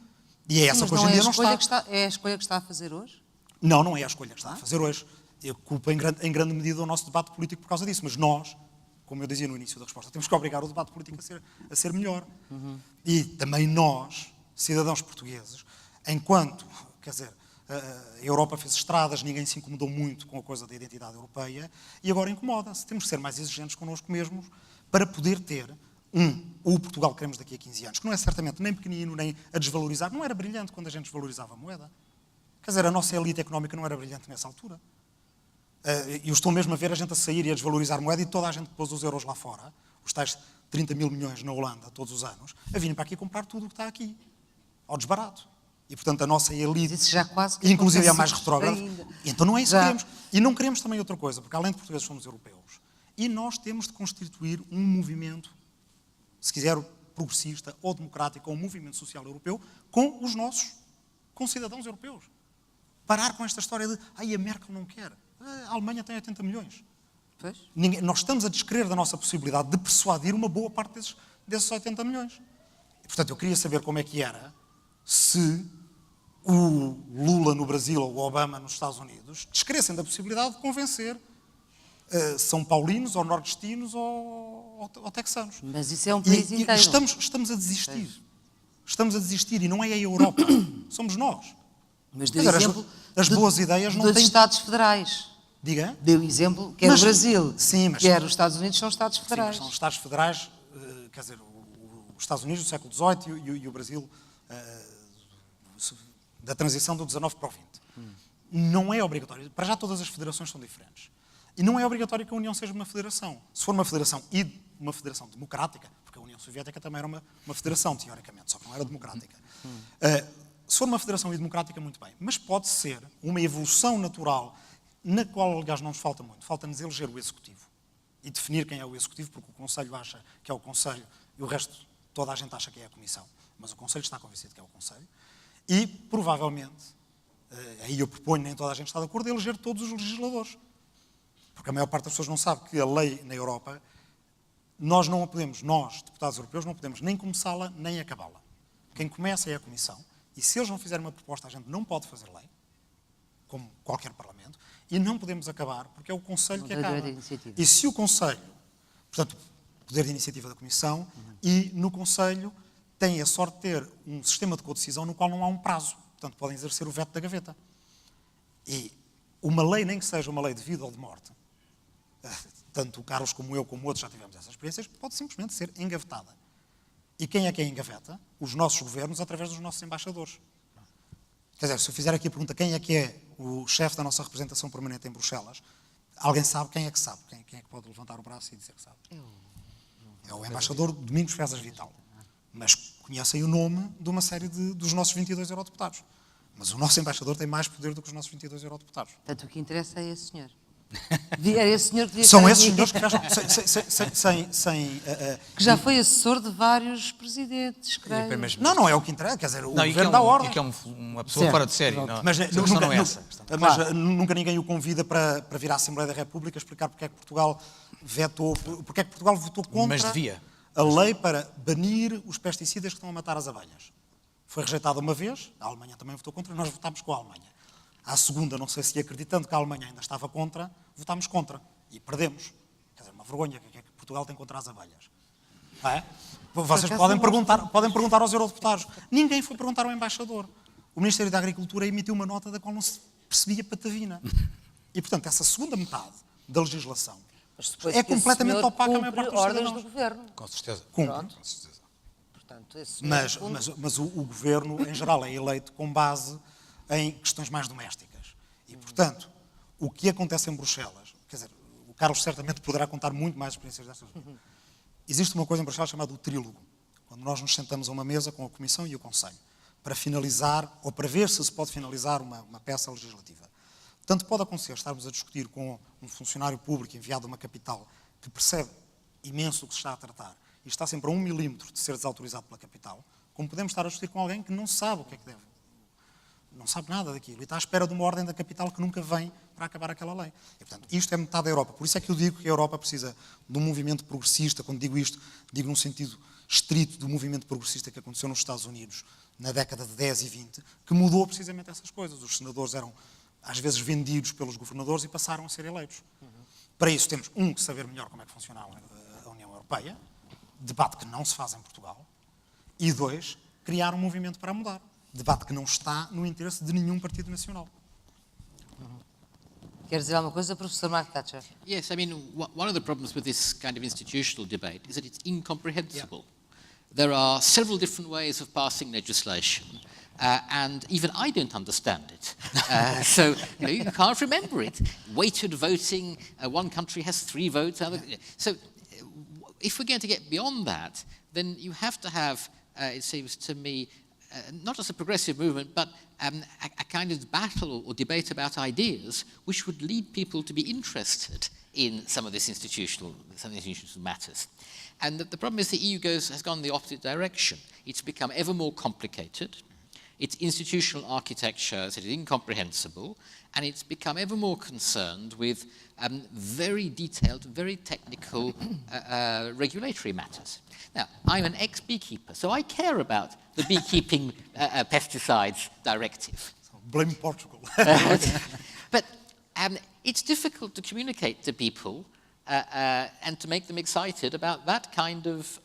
E é essa que hoje em dia não está. É a escolha que está a fazer hoje? Não, não é a escolha que está a fazer hoje. Eu culpo em grande medida o nosso debate político por causa disso, mas nós, como eu dizia no início da resposta, temos que obrigar o debate político a ser melhor. E também nós, cidadãos portugueses, enquanto, quer dizer, a Europa fez estradas, ninguém se incomodou muito com a coisa da identidade europeia, e agora incomoda-se. Temos que ser mais exigentes connosco mesmos para poder ter o Portugal que queremos daqui a 15 anos, que não é certamente nem pequenino, nem a desvalorizar. Não era brilhante quando a gente desvalorizava a moeda. Quer dizer, a nossa elite económica não era brilhante nessa altura. Eu estou mesmo a ver a gente a sair e a desvalorizar a moeda e toda a gente pôs os euros lá fora, os tais 30 mil milhões na Holanda, todos os anos, a virem para aqui comprar tudo o que está aqui, ao desbarato. E, portanto, a nossa elite, Isso já quase que inclusive é a mais acontece retrógrada, ainda. então não é isso Já. que queremos. E não queremos também outra coisa, porque além de portugueses somos europeus, e nós temos de constituir um movimento, se quiser progressista ou democrático, ou um movimento social europeu, com os nossos concidadãos europeus. Parar com esta história de, a Merkel não quer, a Alemanha tem 80 milhões. Pois. Nós estamos a descrever da nossa possibilidade de persuadir uma boa parte desses 80 milhões. E, portanto, eu queria saber como é que era se o Lula no Brasil ou o Obama nos Estados Unidos descressem da possibilidade de convencer São Paulinos ou nordestinos ou texanos. Mas isso é um país inteiro. Estamos a desistir. Estamos a desistir e não é a Europa, somos nós. Mas Quer deu dizer, exemplo as boas ideias não dos têm... Estados federais. Diga? Deu exemplo, quer Mas- o Brasil, sim, mas- quer os Estados Unidos, são Estados Sim, mas federais. são Estados federais, quer dizer, os Estados Unidos do século XVIII e o Brasil da transição do XIX para o XX. Não é obrigatório. Para já todas as federações são diferentes. E não é obrigatório que a União seja uma federação. Se for uma federação e uma federação democrática, porque a União Soviética também era uma federação, teoricamente, só que não era democrática. Se for uma federação e democrática, muito bem. Mas pode ser uma evolução natural, na qual, aliás, não nos falta muito. Falta-nos eleger o Executivo. E definir quem é o Executivo, porque o Conselho acha que é o Conselho e o resto, toda a gente acha que é a Comissão. Mas o Conselho está convencido que é o Conselho. E, provavelmente, aí eu proponho, nem toda a gente está de acordo, eleger todos os legisladores. Porque a maior parte das pessoas não sabe que a lei na Europa, nós, deputados europeus, não podemos nem começá-la, nem acabá-la. Quem começa é a Comissão. E se eles não fizerem uma proposta, a gente não pode fazer lei, como qualquer Parlamento, e não podemos acabar, porque é o Conselho que tem acaba. direito de iniciativa. E se o Conselho, portanto, poder de iniciativa da Comissão, e no Conselho tem a sorte de ter um sistema de codecisão no qual não há um prazo. Portanto, podem exercer o veto da gaveta. E uma lei, nem que seja uma lei de vida ou de morte, tanto o Carlos como eu, como outros já tivemos essas experiências, pode simplesmente ser engavetada. E quem é que a engaveta? Os nossos governos, através dos nossos embaixadores. Quer dizer, se eu fizer aqui a pergunta quem é que é o chefe da nossa representação permanente em Bruxelas, alguém sabe? Quem é que sabe? Quem é que pode levantar o braço e dizer que sabe? É o embaixador Domingos Fezas Vital. Mas conhecem o nome de uma série dos nossos 22 eurodeputados. Mas o nosso embaixador tem mais poder do que os nossos 22 eurodeputados. Portanto, o que interessa é esse senhor. Era esse senhor que devia São estar esses aqui, senhores que que já foi assessor de vários presidentes, creio. Não é o que interessa. Quer dizer, o Não, e que governo dá ordem. e que é uma pessoa Certo, fora de série. pronto. Não, Mas, a questão não é essa. nunca ninguém o convida para vir à Assembleia da República explicar porque é que Portugal porque é que Portugal votou contra Mas devia. a lei para banir os pesticidas que estão a matar as abelhas. Foi rejeitada uma vez, a Alemanha também votou contra, nós votámos com a Alemanha. À segunda, não sei se acreditando que a Alemanha ainda estava contra, votámos contra e perdemos. Quer dizer, uma vergonha que é que Portugal tem contra as abelhas. Não é? Vocês podem perguntar aos eurodeputados. Ninguém foi perguntar ao embaixador. O Ministério da Agricultura emitiu uma nota da qual não se percebia patavina. E, portanto, essa segunda metade da legislação Mas depois é que esse completamente senhor opaca a maior cumpre parte dos ordens cidadãos. do governo. Com certeza. Cumpre. Pronto. Com certeza. Portanto, esse senhor cumpre. Mas o governo, em geral, é eleito com base em questões mais domésticas. E, portanto, o que acontece em Bruxelas, quer dizer, o Carlos certamente poderá contar muito mais experiências dessas. Existe uma coisa em Bruxelas chamada o trílogo, quando nós nos sentamos a uma mesa com a Comissão e o Conselho, para finalizar, ou para ver se pode finalizar uma peça legislativa. Tanto pode acontecer estarmos a discutir com um funcionário público enviado a uma capital que percebe imenso o que se está a tratar e está sempre a 1 milímetro de ser desautorizado pela capital, como podemos estar a discutir com alguém que não sabe o que é que deve. não sabe nada daquilo e está à espera de uma ordem da capital que nunca vem para acabar aquela lei. E, portanto, isto é metade da Europa. Por isso é que eu digo que a Europa precisa de um movimento progressista. Quando digo isto, digo num sentido estrito do movimento progressista que aconteceu nos Estados Unidos na década de 10 e 20, que mudou precisamente essas coisas. Os senadores eram, às vezes, vendidos pelos governadores e passaram a ser eleitos. Para isso temos, que saber melhor como é que funciona a União Europeia, debate que não se faz em Portugal, e 2, criar um movimento para mudar. Debate que não está no interesse de nenhum partido nacional. Quer dizer alguma coisa, professor Mark Thatcher? Yes, I mean, one of the problems with this kind of institutional debate is that it's incomprehensible. There are several different ways of passing legislation, and even I don't understand it. So you can't remember it. Weighted voting, one country has 3 votes. So if we're going to get beyond that, then you have to have, it seems to me, not just a progressive movement, but a kind of battle or debate about ideas which would lead people to be interested in some of these institutional matters. And the problem is the EU has gone the opposite direction. It's become ever more complicated. Its institutional architecture is incomprehensible, and it's become ever more concerned with very detailed, very technical regulatory matters. Now, I'm an ex-beekeeper, so I care about the beekeeping pesticides directive. Blame Portugal. But it's difficult to communicate to people and to make them excited about that kind of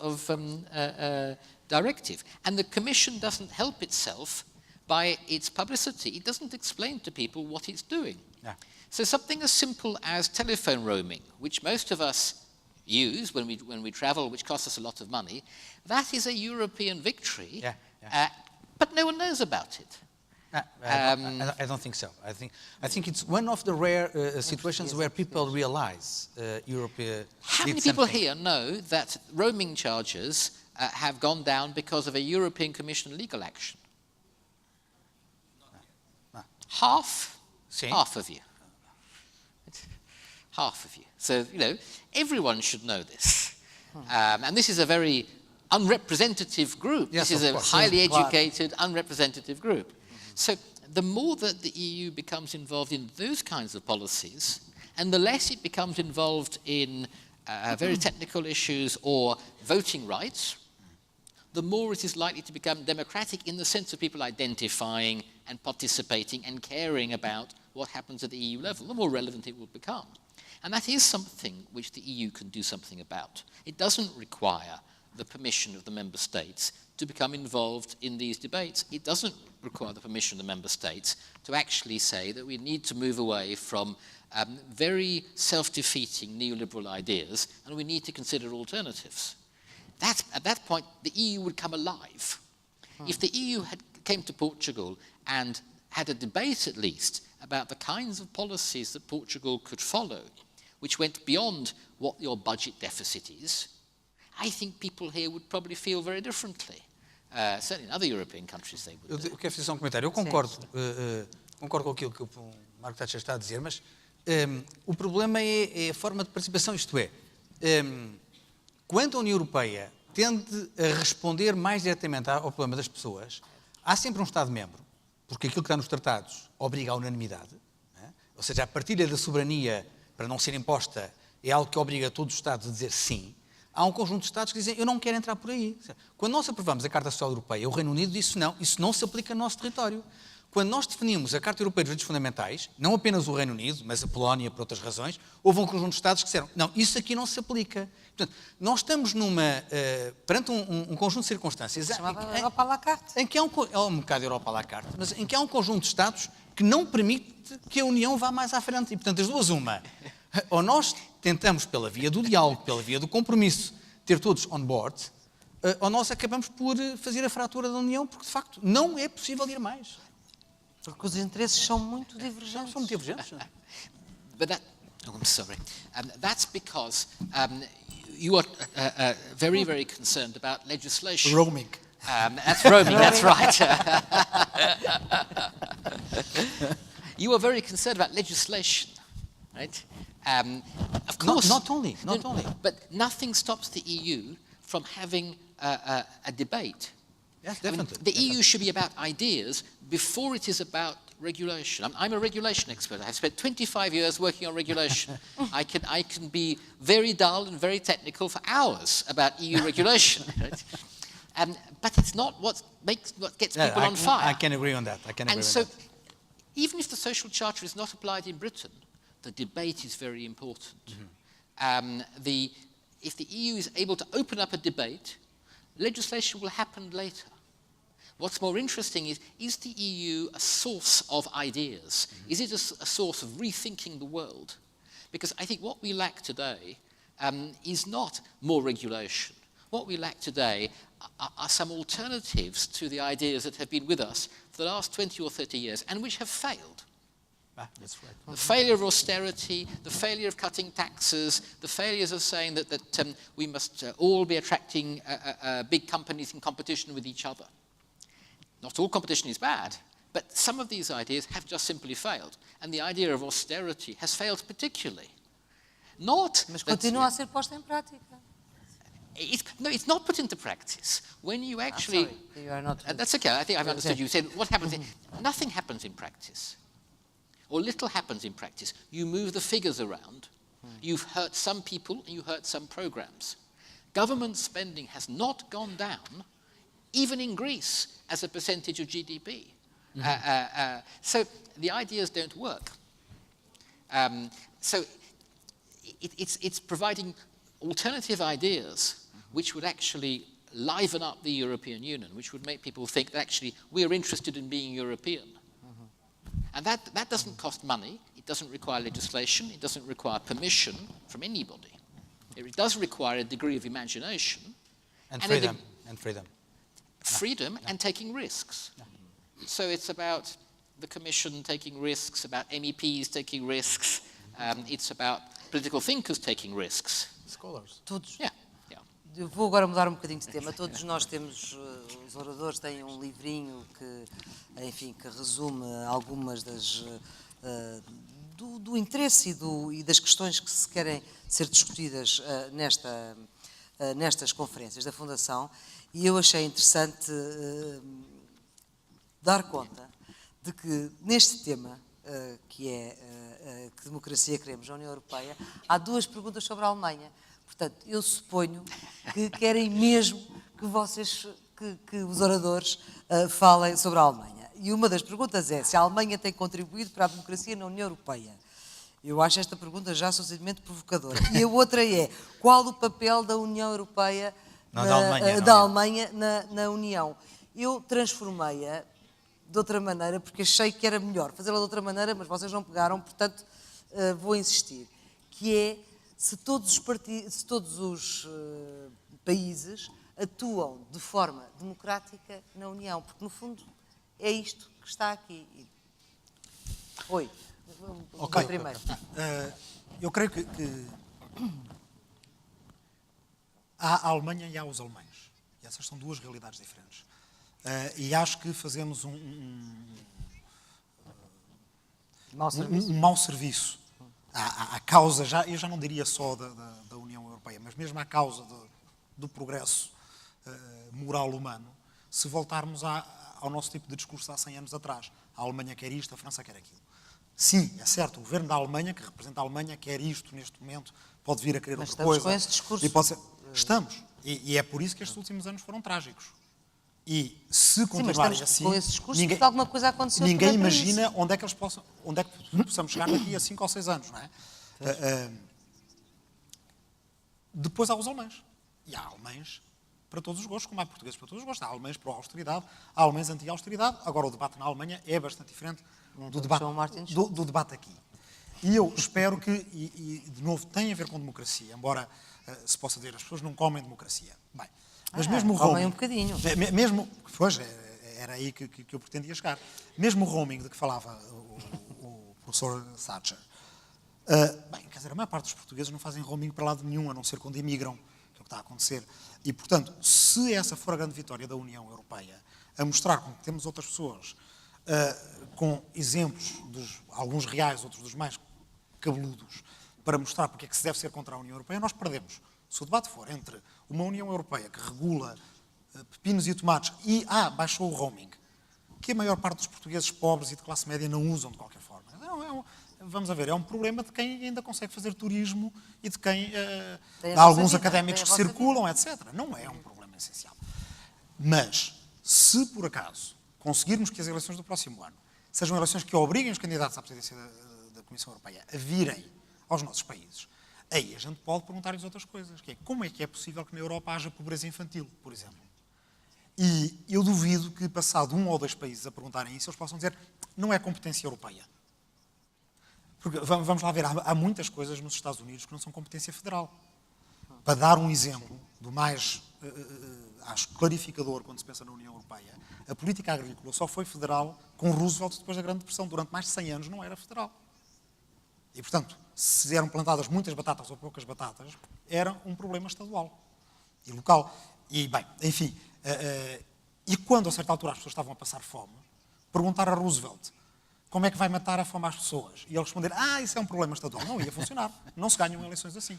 directive. And the Commission doesn't help itself by its publicity. It doesn't explain to people what it's doing. Yeah. So something as simple as telephone roaming, which most of us use when we travel, which costs us a lot of money, that is a European victory, but no one knows about it. I don't think so. I think it's one of the rare situations where people realize Europe. How many people here know that roaming charges have gone down because of a European Commission legal action? Half? Sim. Half of you. Half of you. So, everyone should know this. And this is a very unrepresentative group. Yes, this is a course. highly educated, unrepresentative group. So the more that the EU becomes involved in those kinds of policies, and the less it becomes involved in very technical issues or voting rights, the more it is likely to become democratic in the sense of people identifying and participating and caring about what happens at the EU level, the more relevant it will become. And that is something which the EU can do something about. It doesn't require the permission of the member states to become involved in these debates. It doesn't require the permission of the member states to actually say that we need to move away from very self-defeating neoliberal ideas and we need to consider alternatives. At that point, the EU would come alive. If the EU came to Portugal and had a debate at least about the kinds of policies that Portugal could follow, which went beyond what your budget deficit is, I think people here would probably feel very differently. Certainly in other European countries they would. Eu quero fazer só um comentário. Eu concordo, concordo com aquilo que o Mark Thatcher está a dizer, mas o problema é a forma de participação, isto é, quando a União Europeia tende a responder mais diretamente ao problema das pessoas, há sempre um Estado-membro, porque aquilo que está nos tratados obriga à unanimidade, não é? Ou seja, a partilha da soberania para não ser imposta é algo que obriga todos os Estados a dizer sim. Há um conjunto de Estados que dizem, eu não quero entrar por aí. Quando nós aprovamos a Carta Social Europeia, o Reino Unido disse não, isso não se aplica no nosso território. Quando nós definimos a Carta Europeia dos Direitos Fundamentais, não apenas o Reino Unido, mas a Polónia, por outras razões, houve um conjunto de Estados que disseram, não, isso aqui não se aplica. Portanto, nós estamos perante um conjunto de circunstâncias Europa à la carte. em que é um bocado Europa à la carte, mas em que há um conjunto de Estados que não permite que a União vá mais à frente. E, portanto, as duas, ou nós tentamos, pela via do diálogo, pela via do compromisso, ter todos on board, ou nós acabamos por fazer a fratura da União, porque, de facto, não é possível ir mais. Porque os interesses são muito divergentes. São muito divergentes. But I'm sorry. That's because you are very, very concerned about legislation. Roaming. That's roaming, that's right. You are very concerned about legislation, right? Of course. Not only. But nothing stops the EU from having a debate Yes, I mean, definitely. the EU should be about ideas before it is about regulation. I'm a regulation expert. I have spent 25 years working on regulation. I can be very dull and very technical for hours about EU regulation. Right? But it's not what gets people on fire. I can agree on that. And so, even if the social charter is not applied in Britain, the debate is very important. If the EU is able to open up a debate, legislation will happen later. What's more interesting is the EU a source of ideas? Is it a source of rethinking the world? Because I think what we lack today is not more regulation. What we lack today are some alternatives to the ideas that have been with us for the last 20 or 30 years and which have failed. That's right. The failure of austerity, the failure of cutting taxes, the failures of saying that we must all be attracting big companies in competition with each other. Not all competition is bad, but some of these ideas have just simply failed. And the idea of austerity has failed particularly. Mas continua a ser posta em prática. It's not put into practice. When you actually... Sorry, you are not... That's okay, I think I've understood you. Said, what happens? Nothing happens in practice. Or little happens in practice. You move the figures around. You've hurt some people and you hurt some programs. Government spending has not gone down, even in Greece, as a percentage of GDP. So the ideas don't work. So it's providing alternative ideas which would actually liven up the European Union, which would make people think that actually we're interested in being European. And that doesn't cost money, it doesn't require legislation, it doesn't require permission from anybody. It does require a degree of imagination. And freedom. Freedom and taking risks. So it's about the Commission taking risks, about MEPs taking risks, it's about political thinkers taking risks. Scholars. Todos. Yeah. Eu vou agora mudar um bocadinho de tema. Todos nós temos, os oradores têm um livrinho que, enfim, que resume algumas do interesse e das questões que se querem ser discutidas nestas conferências da Fundação, e eu achei interessante dar conta de que neste tema, que é que democracia queremos na União Europeia, há duas perguntas sobre a Alemanha. Portanto, eu suponho que querem mesmo que os oradores falem sobre a Alemanha. E uma das perguntas é se a Alemanha tem contribuído para a democracia na União Europeia. Eu acho esta pergunta já suficientemente provocadora. E a outra é, qual o papel da União Europeia, da Alemanha na União? Eu transformei-a de outra maneira, porque achei que era melhor fazê-la de outra maneira, mas vocês não pegaram, portanto vou insistir, que é se todos os países atuam de forma democrática na União, porque no fundo é isto que está aqui. Oi, Ok. primeiro. Eu creio que há a Alemanha e há os alemães. E essas são duas realidades diferentes. E acho que fazemos um mau serviço à causa, eu já não diria só da União Europeia, mas mesmo à causa do progresso moral humano, se voltarmos ao nosso tipo de discurso há 100 anos atrás. A Alemanha quer isto, a França quer aquilo. Sim, é certo, o governo da Alemanha, que representa a Alemanha, quer isto neste momento, pode vir a querer outra coisa. Com esse discurso. E pode ser, estamos. E é por isso que estes últimos anos foram trágicos. E se continuarem assim, com esse discurso, alguma coisa aconteceu. Ninguém imagina onde é que possamos chegar daqui a 5 ou 6 anos, não é? Depois há os alemães. E há alemães para todos os gostos, como há portugueses para todos os gostos. Há alemães pró-austeridade, há alemães anti-austeridade. Agora, o debate na Alemanha é bastante diferente do debate aqui. E eu espero que, e de novo, tem a ver com democracia, embora se possa dizer, as pessoas não comem democracia. Bem, mas mesmo o roaming... um bocadinho. Pois, era aí que eu pretendia chegar. Mesmo o roaming de que falava o professor Thatcher, bem, quer dizer, a maior parte dos portugueses não fazem roaming para lado nenhum, a não ser quando emigram, que é o que está a acontecer. E, portanto, se essa for a grande vitória da União Europeia, a mostrar como temos outras pessoas com exemplos, alguns reais, outros dos mais cabeludos, para mostrar porque é que se deve ser contra a União Europeia, nós perdemos. Se o debate for entre uma União Europeia que regula pepinos e tomates, e baixou o roaming, que a maior parte dos portugueses pobres e de classe média não usam de qualquer forma. Vamos a ver, é um problema de quem ainda consegue fazer turismo e de quem de alguns académicos que circulam, etc. Não é um problema essencial. Mas, se por acaso conseguirmos que as eleições do próximo ano sejam eleições que obriguem os candidatos à presidência da Comissão Europeia a virem aos nossos países, aí a gente pode perguntar-lhes outras coisas, que é como é que é possível que na Europa haja pobreza infantil, por exemplo. E eu duvido que, passado 1 ou 2 países a perguntarem isso, eles possam dizer não é competência europeia. Porque, vamos lá ver, há muitas coisas nos Estados Unidos que não são competência federal. Para dar um exemplo do mais, acho, clarificador quando se pensa na União Europeia, a política agrícola só foi federal com Roosevelt depois da Grande Depressão. Durante mais de 100 anos não era federal. E, portanto, se eram plantadas muitas batatas ou poucas batatas, era um problema estadual e local. E, bem, enfim, e quando a certa altura as pessoas estavam a passar fome, perguntar a Roosevelt como é que vai matar a fome às pessoas? E ele responder, isso é um problema estadual. Não ia funcionar. Não se ganham eleições assim.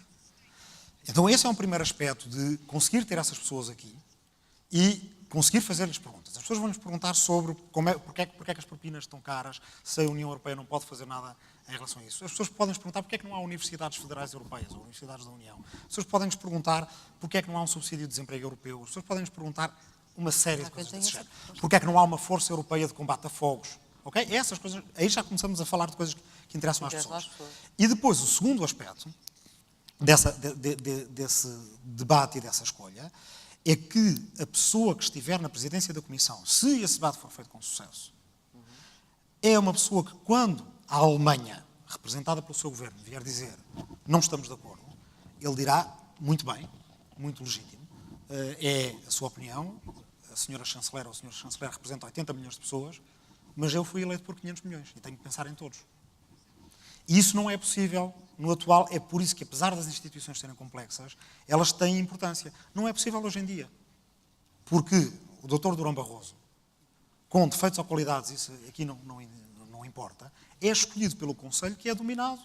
Então esse é um primeiro aspecto de conseguir ter essas pessoas aqui e conseguir fazer-lhes perguntas. As pessoas vão-nos perguntar sobre porque é que as propinas estão caras, se a União Europeia não pode fazer nada em relação a isso. As pessoas podem nos perguntar porque é que não há universidades federais europeias ou universidades da União. As pessoas podem nos perguntar porque é que não há um subsídio de desemprego europeu. As pessoas podem nos perguntar uma série de coisas desse género. Porque é que não há uma força europeia de combate a fogos. Okay? Essas coisas, aí já começamos a falar de coisas que interessam às pessoas. E depois, o segundo aspecto desse debate e dessa escolha é que a pessoa que estiver na presidência da Comissão, se esse debate for feito com sucesso, é uma pessoa que, quando a Alemanha, representada pelo seu governo, vier dizer não estamos de acordo, ele dirá, muito bem, muito legítimo, é a sua opinião, a senhora chanceler ou o senhor chanceler representa 80 milhões de pessoas, mas eu fui eleito por 500 milhões e tenho que pensar em todos. E isso não é possível no atual, é por isso que, apesar das instituições serem complexas, elas têm importância. Não é possível hoje em dia. Porque o Dr. Durão Barroso, com defeitos ou qualidades, isso aqui não importa, é escolhido pelo Conselho, que é dominado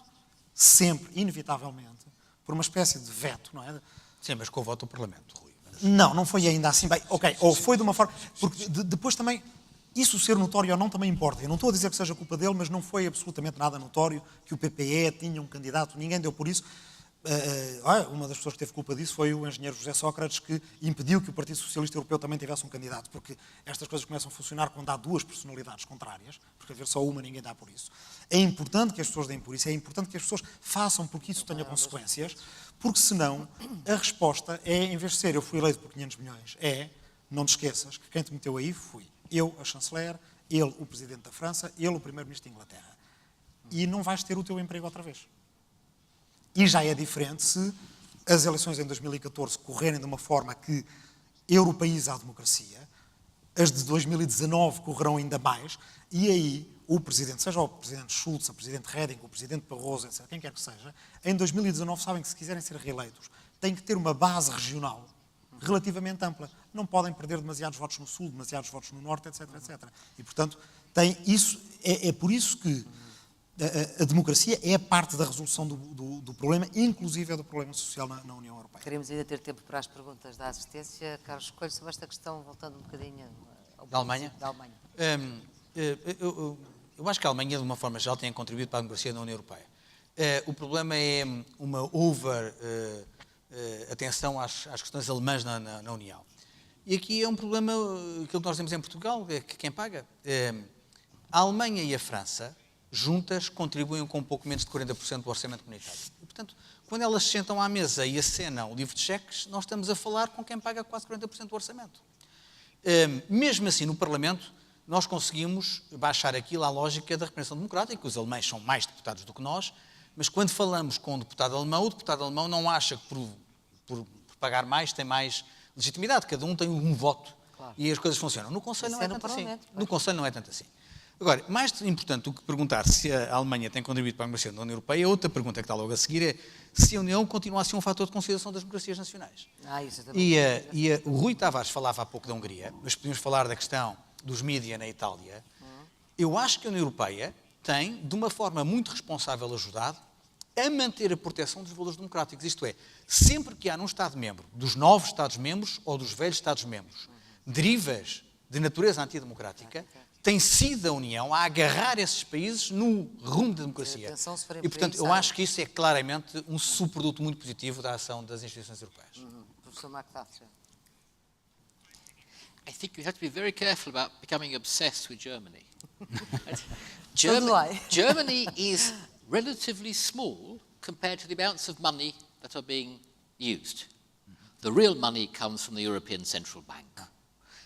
sempre, inevitavelmente, por uma espécie de veto, não é? Sim, mas com o voto do Parlamento, Rui. Não foi ainda assim. Bem, ok, ou foi de uma forma... Porque depois também... Isso ser notório ou não também importa. Eu não estou a dizer que seja culpa dele, mas não foi absolutamente nada notório que o PPE tinha um candidato, ninguém deu por isso. Uma das pessoas que teve culpa disso foi o engenheiro José Sócrates, que impediu que o Partido Socialista Europeu também tivesse um candidato, porque estas coisas começam a funcionar quando há duas personalidades contrárias, porque haver só uma ninguém dá por isso. É importante que as pessoas deem por isso, é importante que as pessoas façam porque isso tenha consequências, porque senão a resposta é, em vez de ser eu fui eleito por 500 milhões, não te esqueças que quem te meteu aí fui eu, a chanceler, ele, o presidente da França, ele, o primeiro-ministro da Inglaterra. E não vais ter o teu emprego outra vez. E já é diferente se as eleições em 2014 correrem de uma forma que europeiza a democracia, as de 2019 correrão ainda mais, e aí o presidente, seja o presidente Schulz, o presidente Reding, o presidente Barroso, etc., quem quer que seja, em 2019 sabem que se quiserem ser reeleitos, têm que ter uma base regional relativamente ampla. Não podem perder demasiados votos no Sul, demasiados votos no Norte, etc., etc. E, portanto, é por isso que a democracia é parte da resolução do problema, inclusive é do problema social na União Europeia. Queremos ainda ter tempo para as perguntas da assistência. Carlos Coelho, sobre esta questão, voltando um bocadinho ao da Alemanha? Da Alemanha. Eu acho que a Alemanha, de uma forma geral, tem contribuído para a democracia na União Europeia. O problema é uma atenção às questões alemãs na União. E aqui é um problema, aquilo que nós temos em Portugal, que quem paga. A Alemanha e a França, juntas, contribuem com um pouco menos de 40% do orçamento comunitário. E, portanto, quando elas se sentam à mesa e acenam o livro de cheques, nós estamos a falar com quem paga quase 40% do orçamento. Mesmo assim, no Parlamento, nós conseguimos baixar aquilo à lógica da representação democrática, que os alemães são mais deputados do que nós, mas quando falamos com o deputado alemão não acha que por pagar mais tem mais legitimidade. Cada um tem um voto. Claro. E as coisas funcionam. No Conselho não é tanto assim. No Conselho não é tanto assim. Agora, mais importante do que perguntar se a Alemanha tem contribuído para a democracia da União Europeia, outra pergunta que está logo a seguir é se a União continua a ser um fator de consideração das democracias nacionais. Isso também. O Rui Tavares falava há pouco da Hungria, mas podemos falar da questão dos mídia na Itália. Eu acho que a União Europeia tem, de uma forma muito responsável, ajudado a manter a proteção dos valores democráticos. Isto é, sempre que há num Estado-membro, dos novos Estados-membros ou dos velhos Estados-membros, derivas de natureza antidemocrática, tem sido a União a agarrar esses países no rumo da democracia. Atenção, se forem E, por portanto, aí, eu sabem. acho que isso é claramente um subproduto muito positivo da ação das instituições europeias. Professor Mark Thatcher. I think you have to be very careful about becoming obsessed with Germany. So do I. Germany is relatively small compared to the amounts of money that are being used. The real money comes from the European Central Bank.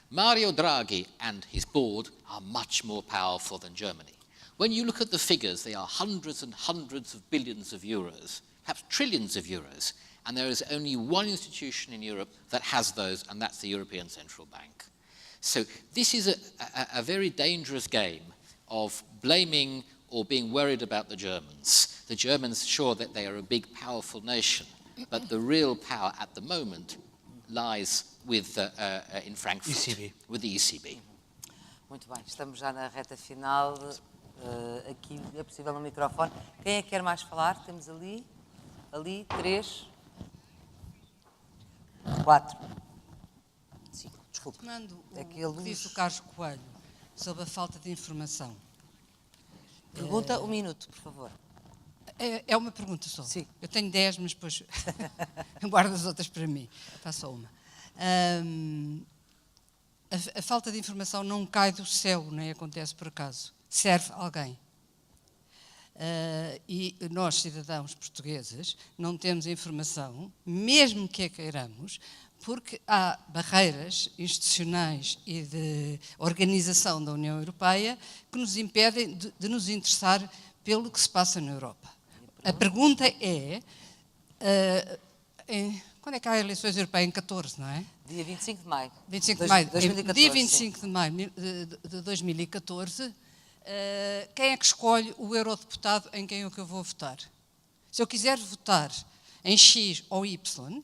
Mario Draghi and his board are much more powerful than Germany. When you look at the figures, they are hundreds and hundreds of billions of euros, perhaps trillions of euros, and there is only one institution in Europe that has those, and that's the European Central Bank. So this is a very dangerous game of blaming or being worried about the Germans. The Germans, sure that they are a big, powerful nation, but the real power at the moment lies with, in Frankfurt, ECB. with the ECB. Muito bem, estamos já na reta final. Aqui é possível no microfone. Quem é que quer mais falar? Temos ali, 3, 4, 5. Desculpe. Tomando Aquele o que disse o Carlos Coelho sobre a falta de informação. Pergunta, 1 minuto, por favor. É uma pergunta só. Sim. Eu tenho 10, mas depois guardo as outras para mim. Faço só uma. A falta de informação não cai do céu, nem acontece por acaso. Serve a alguém. E nós, cidadãos portugueses, não temos informação, mesmo que a queiramos, porque há barreiras institucionais e de organização da União Europeia que nos impedem de nos interessar pelo que se passa na Europa. A pergunta é, quando é que há eleições europeias? Em 14, não é? Dia 25 de maio. 25 de maio. 2014, Dia sim. 25 de maio de 2014, quem é que escolhe o eurodeputado em quem é que eu vou votar? Se eu quiser votar em X ou Y,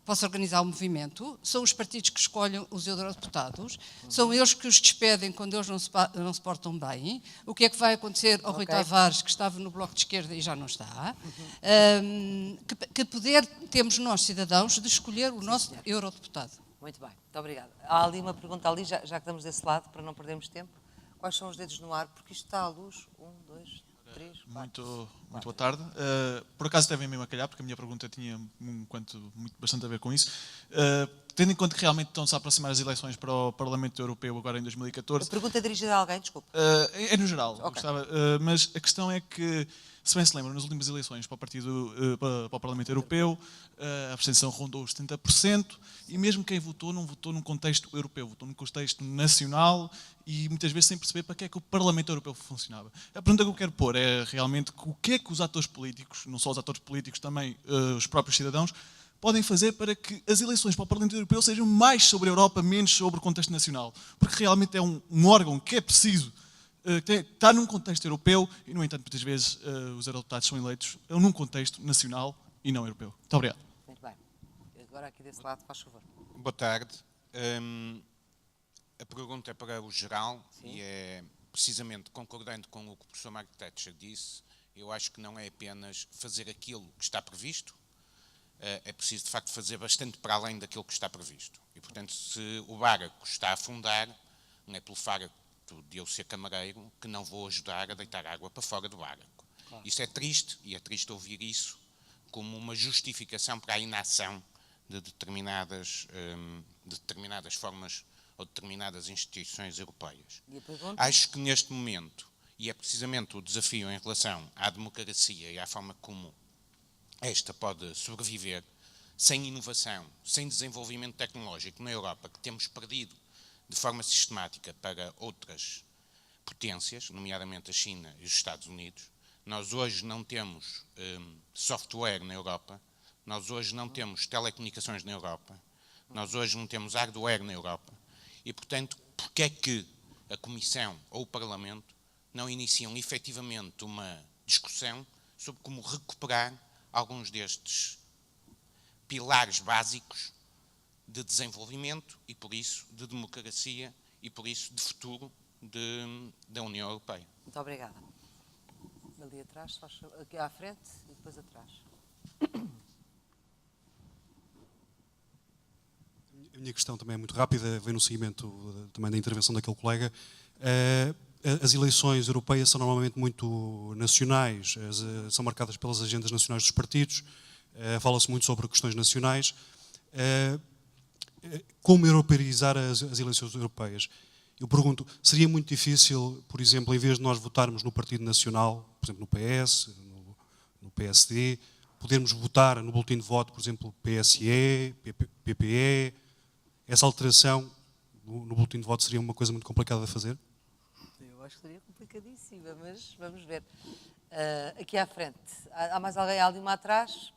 posso organizar o movimento, são os partidos que escolhem os eurodeputados, são eles que os despedem quando eles não se portam bem. O que é que vai acontecer ao Rui Tavares, que estava no Bloco de Esquerda e já não está? Que poder temos nós, cidadãos, de escolher o nosso eurodeputado? Muito bem, muito obrigada. Há ali uma pergunta ali, já que estamos desse lado, para não perdermos tempo. Quais são os dedos no ar? Porque isto está à luz. 1, 2, 3, 4. Muito boa tarde. Por acaso devem mesmo a calhar, porque a minha pergunta tinha bastante a ver com isso. Tendo em conta que realmente estão-se a aproximar as eleições para o Parlamento Europeu agora em A 2014, pergunta é dirigida a alguém, desculpe. é no geral, Ok. mas a questão é que, se bem se lembram, nas últimas eleições para o Parlamento Europeu, a abstenção rondou os 70%, e mesmo quem votou, não votou num contexto europeu, votou num contexto nacional e muitas vezes sem perceber para que é que o Parlamento Europeu funcionava. A pergunta que eu quero pôr é realmente o que é que os atores políticos, não só os atores políticos, também os próprios cidadãos, podem fazer para que as eleições para o Parlamento Europeu sejam mais sobre a Europa, menos sobre o contexto nacional. Porque realmente é um órgão que é preciso, está num contexto europeu e, no entanto, muitas vezes os eurodeputados são eleitos num contexto nacional e não europeu. Muito obrigado. Muito bem. Agora aqui desse lado, faz favor. Boa tarde. A pergunta é para o geral. Sim. E é precisamente concordando com o que o professor Mark Thatcher disse. Eu acho que não é apenas fazer aquilo que está previsto, é preciso de facto fazer bastante para além daquilo que está previsto. E portanto, se o barco está a afundar, não é pelo facto de eu ser camareiro que não vou ajudar a deitar água para fora do barco. Claro. Isso é triste, e é triste ouvir isso como uma justificação para a inação de determinadas formas ou determinadas instituições europeias. Acho que neste momento, e é precisamente o desafio em relação à democracia e à forma como esta pode sobreviver, sem inovação, sem desenvolvimento tecnológico na Europa, que temos perdido de forma sistemática para outras potências, nomeadamente a China e os Estados Unidos. Nós hoje não temos software na Europa, nós hoje não temos telecomunicações na Europa, nós hoje não temos hardware na Europa. E, portanto, porque é que a Comissão ou o Parlamento não iniciam efetivamente uma discussão sobre como recuperar alguns destes pilares básicos de desenvolvimento e, por isso, de democracia e, por isso, de futuro da União Europeia. Muito obrigada. Ali atrás, aqui à frente e depois atrás. A minha questão também é muito rápida, vem no seguimento também da intervenção daquele colega. As eleições europeias são normalmente muito nacionais, são marcadas pelas agendas nacionais dos partidos, fala-se muito sobre questões nacionais. Como europeizar as eleições europeias? Eu pergunto, seria muito difícil, por exemplo, em vez de nós votarmos no Partido Nacional, por exemplo, no PS, no PSD, podermos votar no boletim de voto, por exemplo, PSE, PPE? Essa alteração no boletim de voto seria uma coisa muito complicada de fazer? Eu acho que seria complicadíssima, mas vamos ver. Aqui à frente, há mais alguém? Há ali uma atrás?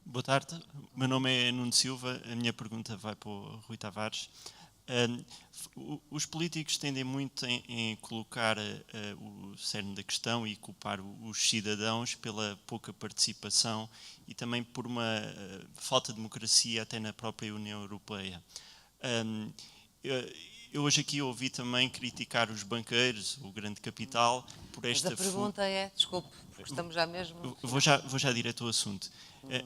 Boa tarde, o meu nome é Nuno Silva, a minha pergunta vai para o Rui Tavares. Os políticos tendem muito em colocar o cerne da questão e culpar os cidadãos pela pouca participação e também por uma falta de democracia até na própria União Europeia. Eu hoje aqui ouvi também criticar os banqueiros, o grande capital, por esta... Mas a pergunta é, desculpe, porque estamos já mesmo... Vou já direto ao assunto.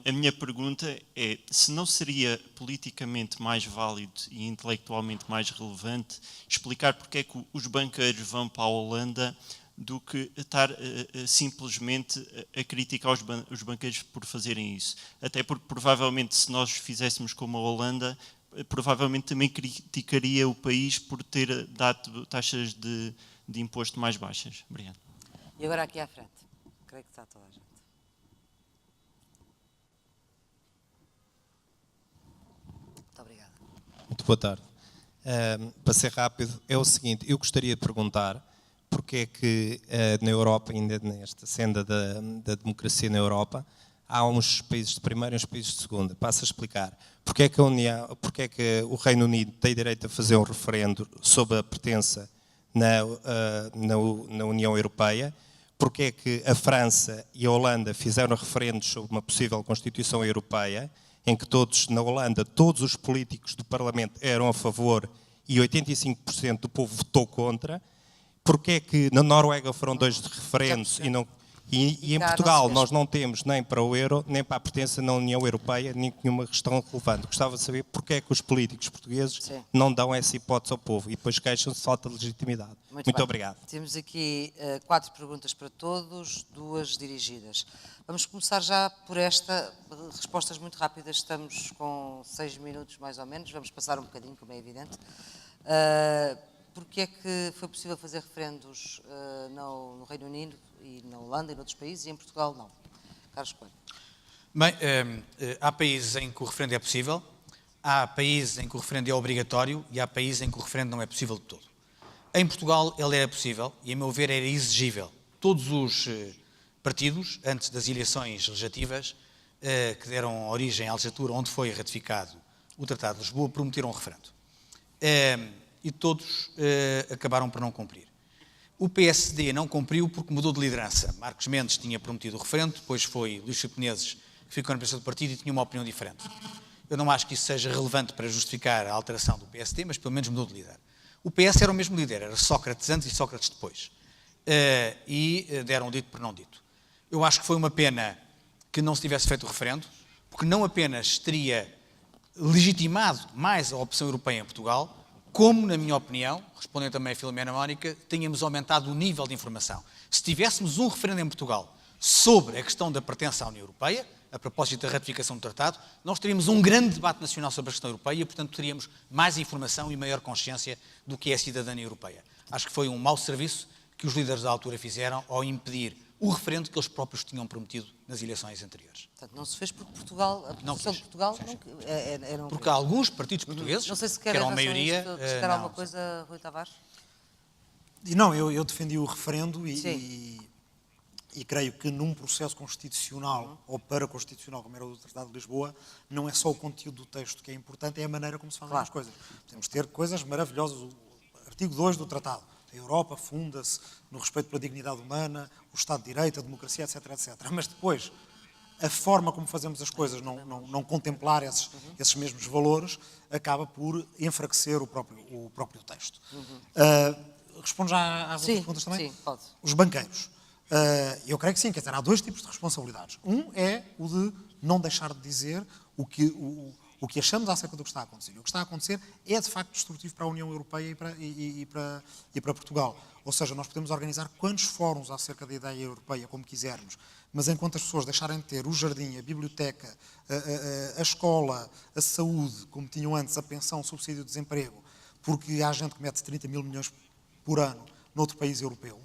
A minha pergunta é, se não seria politicamente mais válido e intelectualmente mais relevante explicar porque é que os banqueiros vão para a Holanda do que estar simplesmente a criticar os banqueiros por fazerem isso. Até porque provavelmente se nós fizéssemos como a Holanda, provavelmente também criticaria o país por ter dado taxas de imposto mais baixas. Obrigado. E agora aqui à frente, creio que está toda a gente. Muito obrigada. Muito boa tarde. Para ser rápido, é o seguinte, eu gostaria de perguntar porque é que na Europa, ainda nesta senda da democracia na Europa, há uns países de primeira e uns países de segunda. Passo a explicar. Porque é que o Reino Unido tem direito a fazer um referendo sobre a pertença na União Europeia? Porque é que a França e a Holanda fizeram referendos sobre uma possível Constituição Europeia, em que na Holanda, todos os políticos do Parlamento eram a favor e 85% do povo votou contra? Porque é que na Noruega foram 2 referendos e em Portugal nós não temos nem para o euro, nem para a pertença na União Europeia, nem nenhuma questão relevante. Gostava de saber porque é que os políticos portugueses não dão essa hipótese ao povo e depois queixam-se de falta de legitimidade. Muito obrigado. Temos aqui 4 perguntas para todos, 2 dirigidas. Vamos começar já por esta, respostas muito rápidas, estamos com 6 minutos mais ou menos, vamos passar um bocadinho, como é evidente. Porque é que foi possível fazer referendos no Reino Unido e na Holanda e noutros países e em Portugal não? Carlos Coelho. Bem, há países em que o referendo é possível, há países em que o referendo é obrigatório e há países em que o referendo não é possível de todo. Em Portugal ele era possível e, a meu ver, era exigível. Todos os partidos, antes das eleições legislativas, que deram origem à legislatura onde foi ratificado o Tratado de Lisboa, prometeram um referendo. E todos acabaram por não cumprir. O PSD não cumpriu porque mudou de liderança. Marcos Mendes tinha prometido o referendo, depois foi Luís Filipe Menezes, que ficou na presidência do partido e tinha uma opinião diferente. Eu não acho que isso seja relevante para justificar a alteração do PSD, mas pelo menos mudou de líder. O PS era o mesmo líder, era Sócrates antes e Sócrates depois. E deram dito por não dito. Eu acho que foi uma pena que não se tivesse feito o referendo, porque não apenas teria legitimado mais a opção europeia em Portugal, como, na minha opinião, respondendo também a Filomena Mónica, tínhamos aumentado o nível de informação. Se tivéssemos um referendo em Portugal sobre a questão da pertença à União Europeia, a propósito da ratificação do tratado, nós teríamos um grande debate nacional sobre a questão europeia e, portanto, teríamos mais informação e maior consciência do que é a cidadania europeia. Acho que foi um mau serviço que os líderes da altura fizeram ao impedir o referendo que eles próprios tinham prometido nas eleições anteriores. Portanto, não se fez porque Portugal, a posição de Portugal não porque há alguns partidos portugueses, não sei se que eram a maioria... Se quer alguma coisa, Rui Tavares? Não, eu defendi o referendo e creio que num processo constitucional ou paraconstitucional, como era o Tratado de Lisboa, não é só o conteúdo do texto que é importante, é a maneira como se fazem as coisas. Temos de ter coisas maravilhosas. O artigo 2 do Tratado. A Europa funda-se no respeito pela dignidade humana, o Estado de Direito, a democracia, etc, etc. Mas depois, a forma como fazemos as coisas, não contemplar esses mesmos valores, acaba por enfraquecer o próprio texto. Respondo já às outras perguntas também? Sim, pode. Os banqueiros. Eu creio que sim, quer dizer, há dois tipos de responsabilidades. Um é o de não deixar de dizer o que achamos acerca do que está a acontecer. E o que está a acontecer é, de facto, destrutivo para a União Europeia e para Portugal. Ou seja, nós podemos organizar quantos fóruns acerca da ideia europeia como quisermos, mas enquanto as pessoas deixarem de ter o jardim, a biblioteca, a escola, a saúde, como tinham antes, a pensão, o subsídio de desemprego, porque há gente que mete 30 mil milhões por ano noutro país europeu,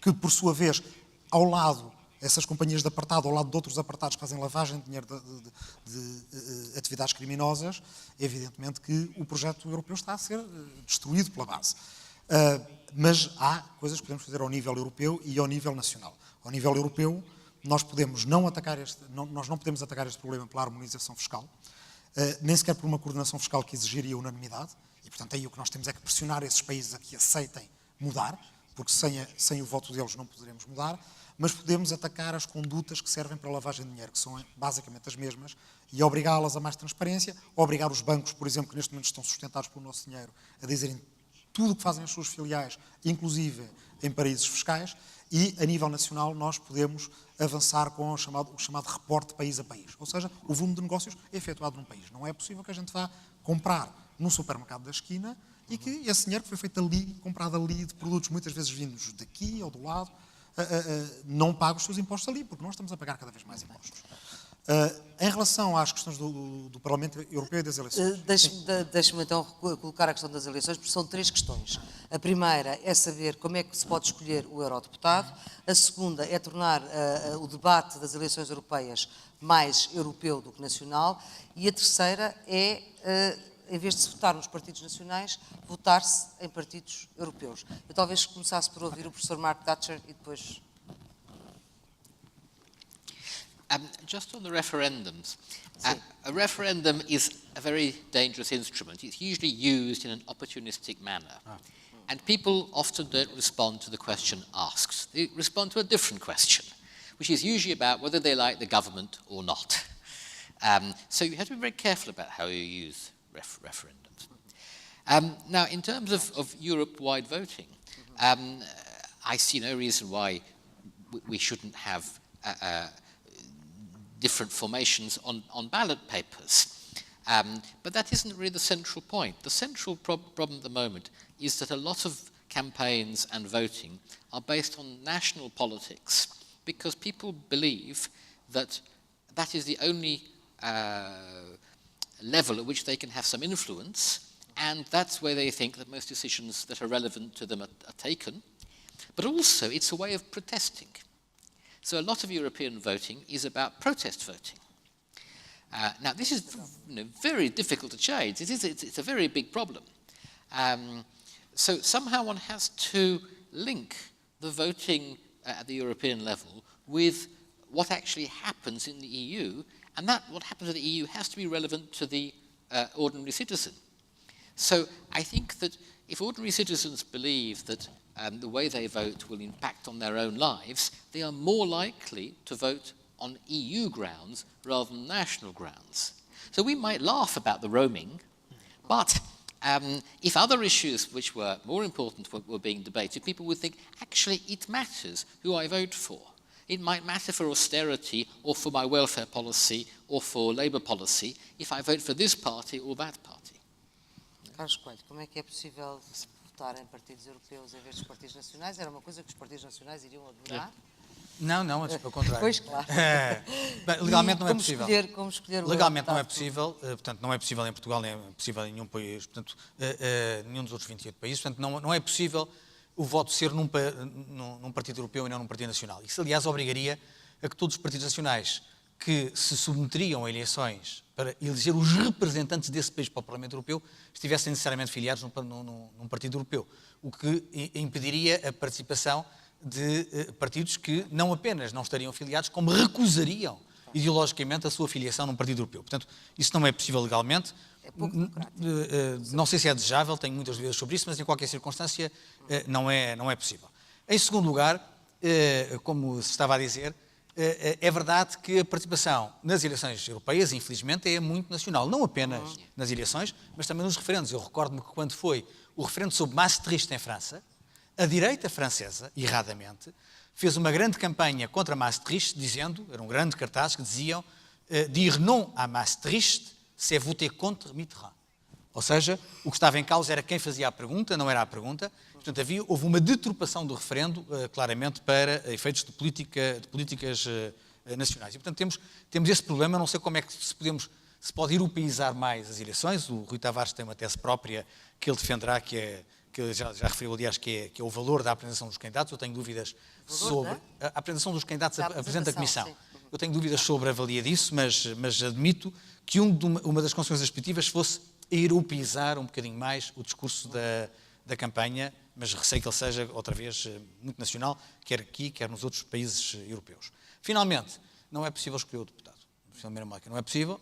que, por sua vez, ao lado, essas companhias de apartado, ao lado de outros apartados que fazem lavagem de dinheiro de atividades criminosas, é evidentemente que o projeto europeu está a ser destruído pela base. Mas há coisas que podemos fazer ao nível europeu e ao nível nacional. Ao nível europeu, nós não podemos atacar este problema pela harmonização fiscal, nem sequer por uma coordenação fiscal que exigiria unanimidade, e, portanto, aí o que nós temos é que pressionar esses países a que aceitem mudar, porque sem o voto deles não poderemos mudar, mas podemos atacar as condutas que servem para a lavagem de dinheiro, que são basicamente as mesmas, e obrigá-las a mais transparência, obrigar os bancos, por exemplo, que neste momento estão sustentados pelo nosso dinheiro, a dizerem tudo o que fazem as suas filiais, inclusive em paraísos fiscais, e, a nível nacional, nós podemos avançar com o chamado reporte país a país. Ou seja, o volume de negócios é efetuado num país. Não é possível que a gente vá comprar num supermercado da esquina e que esse dinheiro que foi feito ali, comprado ali, de produtos muitas vezes vindos daqui ou do lado, não paga os seus impostos ali, porque nós estamos a pagar cada vez mais impostos. Em relação às questões do Parlamento Europeu e das eleições... Deixe-me então colocar a questão das eleições, porque são 3 questões. A primeira é saber como é que se pode escolher o eurodeputado. A segunda é tornar o debate das eleições europeias mais europeu do que nacional. E a terceira é, em vez de se votar nos partidos nacionais, votar-se em partidos europeus. Eu talvez começasse por ouvir o professor Mark Thatcher e depois... Just on the referendums, a referendum is a very dangerous instrument. It's usually used in an opportunistic manner. And people often don't respond to the question asked. They respond to a different question, which is usually about whether they like the government or not. So you have to be very careful about how you use referendums. Now, in terms of Europe-wide voting, I see no reason why we shouldn't have different formations on ballot papers. But that isn't really the central point. The central problem at the moment is that a lot of campaigns and voting are based on national politics because people believe that that is the only level at which they can have some influence, and that's where they think that most decisions that are relevant to them are taken. But also, it's a way of protesting. So a lot of European voting is about protest voting. Now, this is very difficult to change. It's a very big problem. So somehow one has to link the voting at the European level with what actually happens in the EU, and that what happens in the EU has to be relevant to the ordinary citizen. So I think that if ordinary citizens believe that the way they vote will impact on their own lives, they are more likely to vote on EU grounds rather than national grounds. So we might laugh about the roaming, but if other issues which were more important were being debated, people would think, actually, it matters who I vote for. It might matter for austerity or for my welfare policy or for Labour policy if I vote for this party or that party. Carlos Coelho, como é que é possível votar em partidos europeus em vez dos partidos nacionais? Era uma coisa que os partidos nacionais iriam adorar? Não, antes pelo contrário. Pois, claro. Bem, legalmente não é possível. Como escolher o legalmente não é deputado? possível, portanto, não é possível em Portugal, nem é possível em nenhum país, portanto, nenhum dos outros 28 países, portanto, não é possível o voto ser num partido europeu e não num partido nacional. Isso, aliás, obrigaria a que todos os partidos nacionais que se submeteriam a eleições para eleger os representantes desse país para o Parlamento Europeu estivessem necessariamente filiados num partido europeu, o que impediria a participação de partidos que não apenas não estariam filiados, como recusariam ideologicamente a sua filiação num partido europeu. Portanto, isso não é possível legalmente. É pouco democrático. Não sei se é desejável, tenho muitas dúvidas sobre isso, mas em qualquer circunstância não é possível. Em segundo lugar, como se estava a dizer, é verdade que a participação nas eleições europeias, infelizmente, é muito nacional. Não apenas nas eleições, mas também nos referendos. Eu recordo-me que quando foi o referendo sobre Maastricht em França, a direita francesa, erradamente, fez uma grande campanha contra Maastricht, dizendo, eram grandes cartazes que diziam dire non à Maastricht, c'est voter contre Mitterrand. Ou seja, o que estava em causa era quem fazia a pergunta, não era a pergunta. Portanto, houve uma deturpação do referendo, claramente, para efeitos de políticas nacionais. E, portanto, temos esse problema. Não sei como é que se pode europeizar mais as eleições. O Rui Tavares tem uma tese própria que ele defenderá, que já referiu, aliás, que é o valor da apresentação dos candidatos. Eu tenho dúvidas sobre a apresentação dos candidatos a Presidente da Comissão. Sim. Eu tenho dúvidas sobre a valia disso, mas admito que uma das consequências positivas fosse europeizar um bocadinho mais o discurso da campanha, mas receio que ele seja, outra vez, muito nacional, quer aqui, quer nos outros países europeus. Finalmente, não é possível escolher o deputado. Não é possível.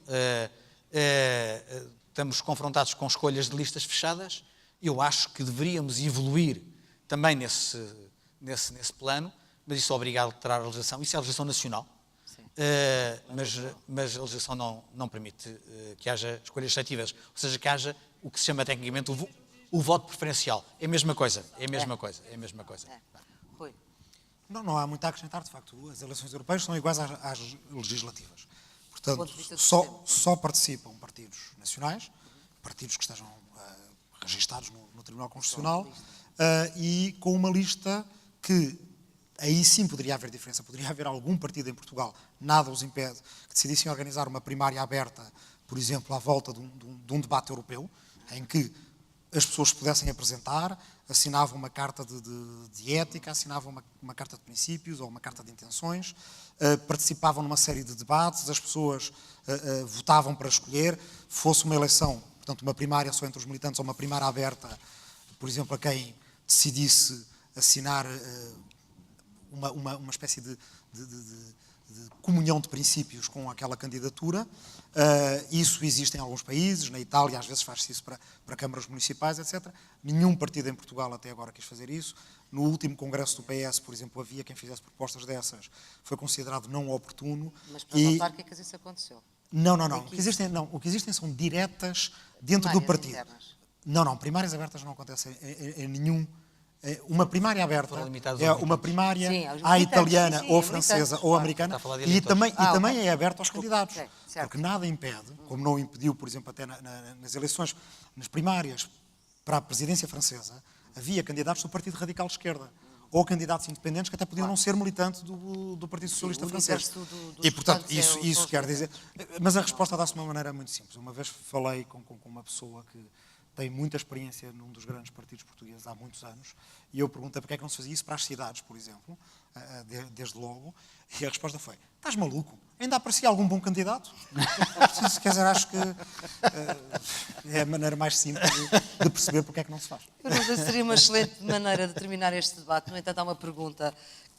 Estamos confrontados com escolhas de listas fechadas. Eu acho que deveríamos evoluir também nesse plano, mas isso obriga a alterar a legislação. Isso é a legislação nacional. Mas a legislação não permite que haja escolhas seletivas, ou seja, que haja o que se chama tecnicamente o voto preferencial. É a mesma coisa. Rui. Não há muito a acrescentar, de facto. As eleições europeias são iguais às legislativas. Portanto, só participam partidos nacionais, partidos que estejam registados no Tribunal Constitucional, e com uma lista que aí sim poderia haver diferença. Poderia haver algum partido em Portugal, nada os impede, que decidissem organizar uma primária aberta, por exemplo, à volta de um debate europeu, em que as pessoas pudessem apresentar, assinavam uma carta de ética, assinavam uma carta de princípios ou uma carta de intenções, participavam numa série de debates, as pessoas votavam para escolher, fosse uma eleição, portanto, uma primária só entre os militantes ou uma primária aberta, por exemplo, a quem decidisse assinar uma espécie de comunhão de princípios com aquela candidatura. Isso existe em alguns países, na Itália às vezes faz-se isso para câmaras municipais, etc. Nenhum partido em Portugal até agora quis fazer isso. No último congresso do PS, por exemplo, havia quem fizesse propostas dessas, foi considerado não oportuno. Mas para as autárquicas isso aconteceu? Não. O que existem são diretas dentro do partido. Internas. Não, primárias abertas não acontecem em nenhum. Uma primária aberta é uma primária à italiana ou francesa ou americana e também é aberta aos candidatos. Porque nada impede, como não impediu, por exemplo, até nas eleições, nas primárias para a presidência francesa, havia candidatos do Partido Radical de Esquerda ou candidatos independentes que até podiam não ser militantes do Partido Socialista francês. E, portanto, isso quer dizer... Mas a resposta dá-se de uma maneira muito simples. Uma vez falei com uma pessoa que tem muita experiência num dos grandes partidos portugueses há muitos anos, e eu perguntei porque é que não se fazia isso para as cidades, por exemplo, desde logo, e a resposta foi: estás maluco? Ainda aparecia algum bom candidato? Quer dizer, acho que é a maneira mais simples de perceber porque é que não se faz. Eu não sei se seria uma excelente maneira de terminar este debate. No entanto, há uma pergunta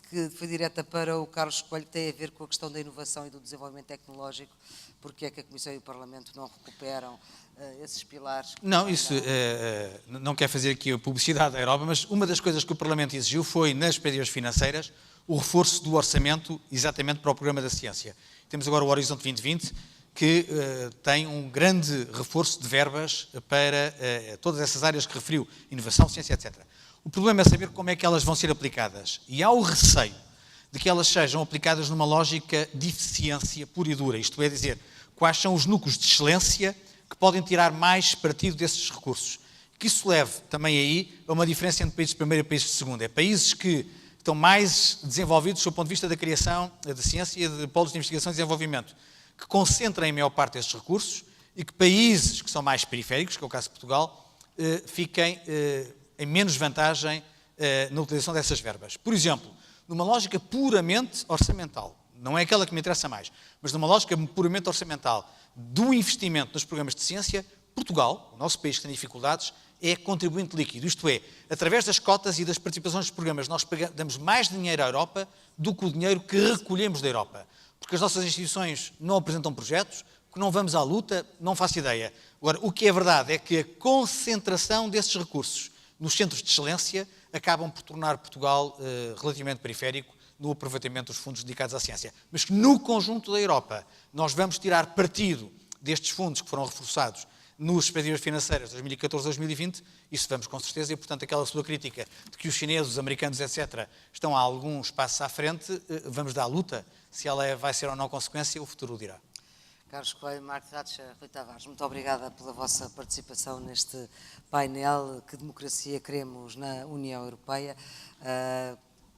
que foi direta para o Carlos Coelho, que tem a ver com a questão da inovação e do desenvolvimento tecnológico. Porque é que a Comissão e o Parlamento não recuperam esses pilares? Não, isso não quer fazer aqui a publicidade da Europa, mas uma das coisas que o Parlamento exigiu foi, nas perspectivas financeiras, o reforço do orçamento exatamente para o programa da ciência. Temos agora o Horizonte 2020, que tem um grande reforço de verbas para todas essas áreas que referiu, inovação, ciência, etc. O problema é saber como é que elas vão ser aplicadas. E há o receio de que elas sejam aplicadas numa lógica de eficiência pura e dura, isto é dizer, quais são os núcleos de excelência que podem tirar mais partido desses recursos. Que isso leve também aí a uma diferença entre países de primeiro e países de segundo. É países que estão mais desenvolvidos do ponto de vista da criação de ciência e de polos de investigação e desenvolvimento, que concentram em maior parte estes recursos, e que países que são mais periféricos, que é o caso de Portugal, fiquem em menos vantagem na utilização dessas verbas. Por exemplo, numa lógica puramente orçamental, não é aquela que me interessa mais, mas numa lógica puramente orçamental do investimento nos programas de ciência, Portugal, o nosso país que tem dificuldades, é contribuinte líquido. Isto é, através das cotas e das participações dos programas, nós damos mais dinheiro à Europa do que o dinheiro que recolhemos da Europa. Porque as nossas instituições não apresentam projetos, que não vamos à luta, não faço ideia. Agora, o que é verdade é que a concentração desses recursos nos centros de excelência acabam por tornar Portugal relativamente periférico no aproveitamento dos fundos dedicados à ciência. Mas que no conjunto da Europa nós vamos tirar partido destes fundos que foram reforçados nos perspectivas financeiras de 2014-2020, isso vamos com certeza, e portanto aquela sua crítica de que os chineses, os americanos, etc., estão a alguns passos à frente, vamos dar a luta. Se ela vai ser ou não consequência, o futuro o dirá. Carlos Coelho, Marco Ratcher, Rui Tavares, muito obrigada pela vossa participação neste painel. Que democracia queremos na União Europeia?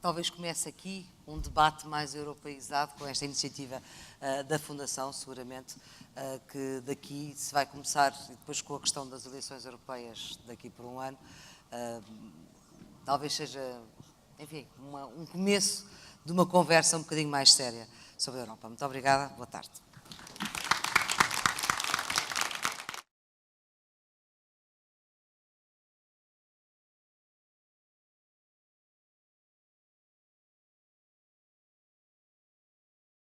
Talvez comece aqui um debate mais europeizado com esta iniciativa da Fundação, seguramente, que daqui se vai começar, e depois com a questão das eleições europeias daqui por um ano, talvez seja, enfim, um começo de uma conversa um bocadinho mais séria sobre a Europa. Muito obrigada, boa tarde.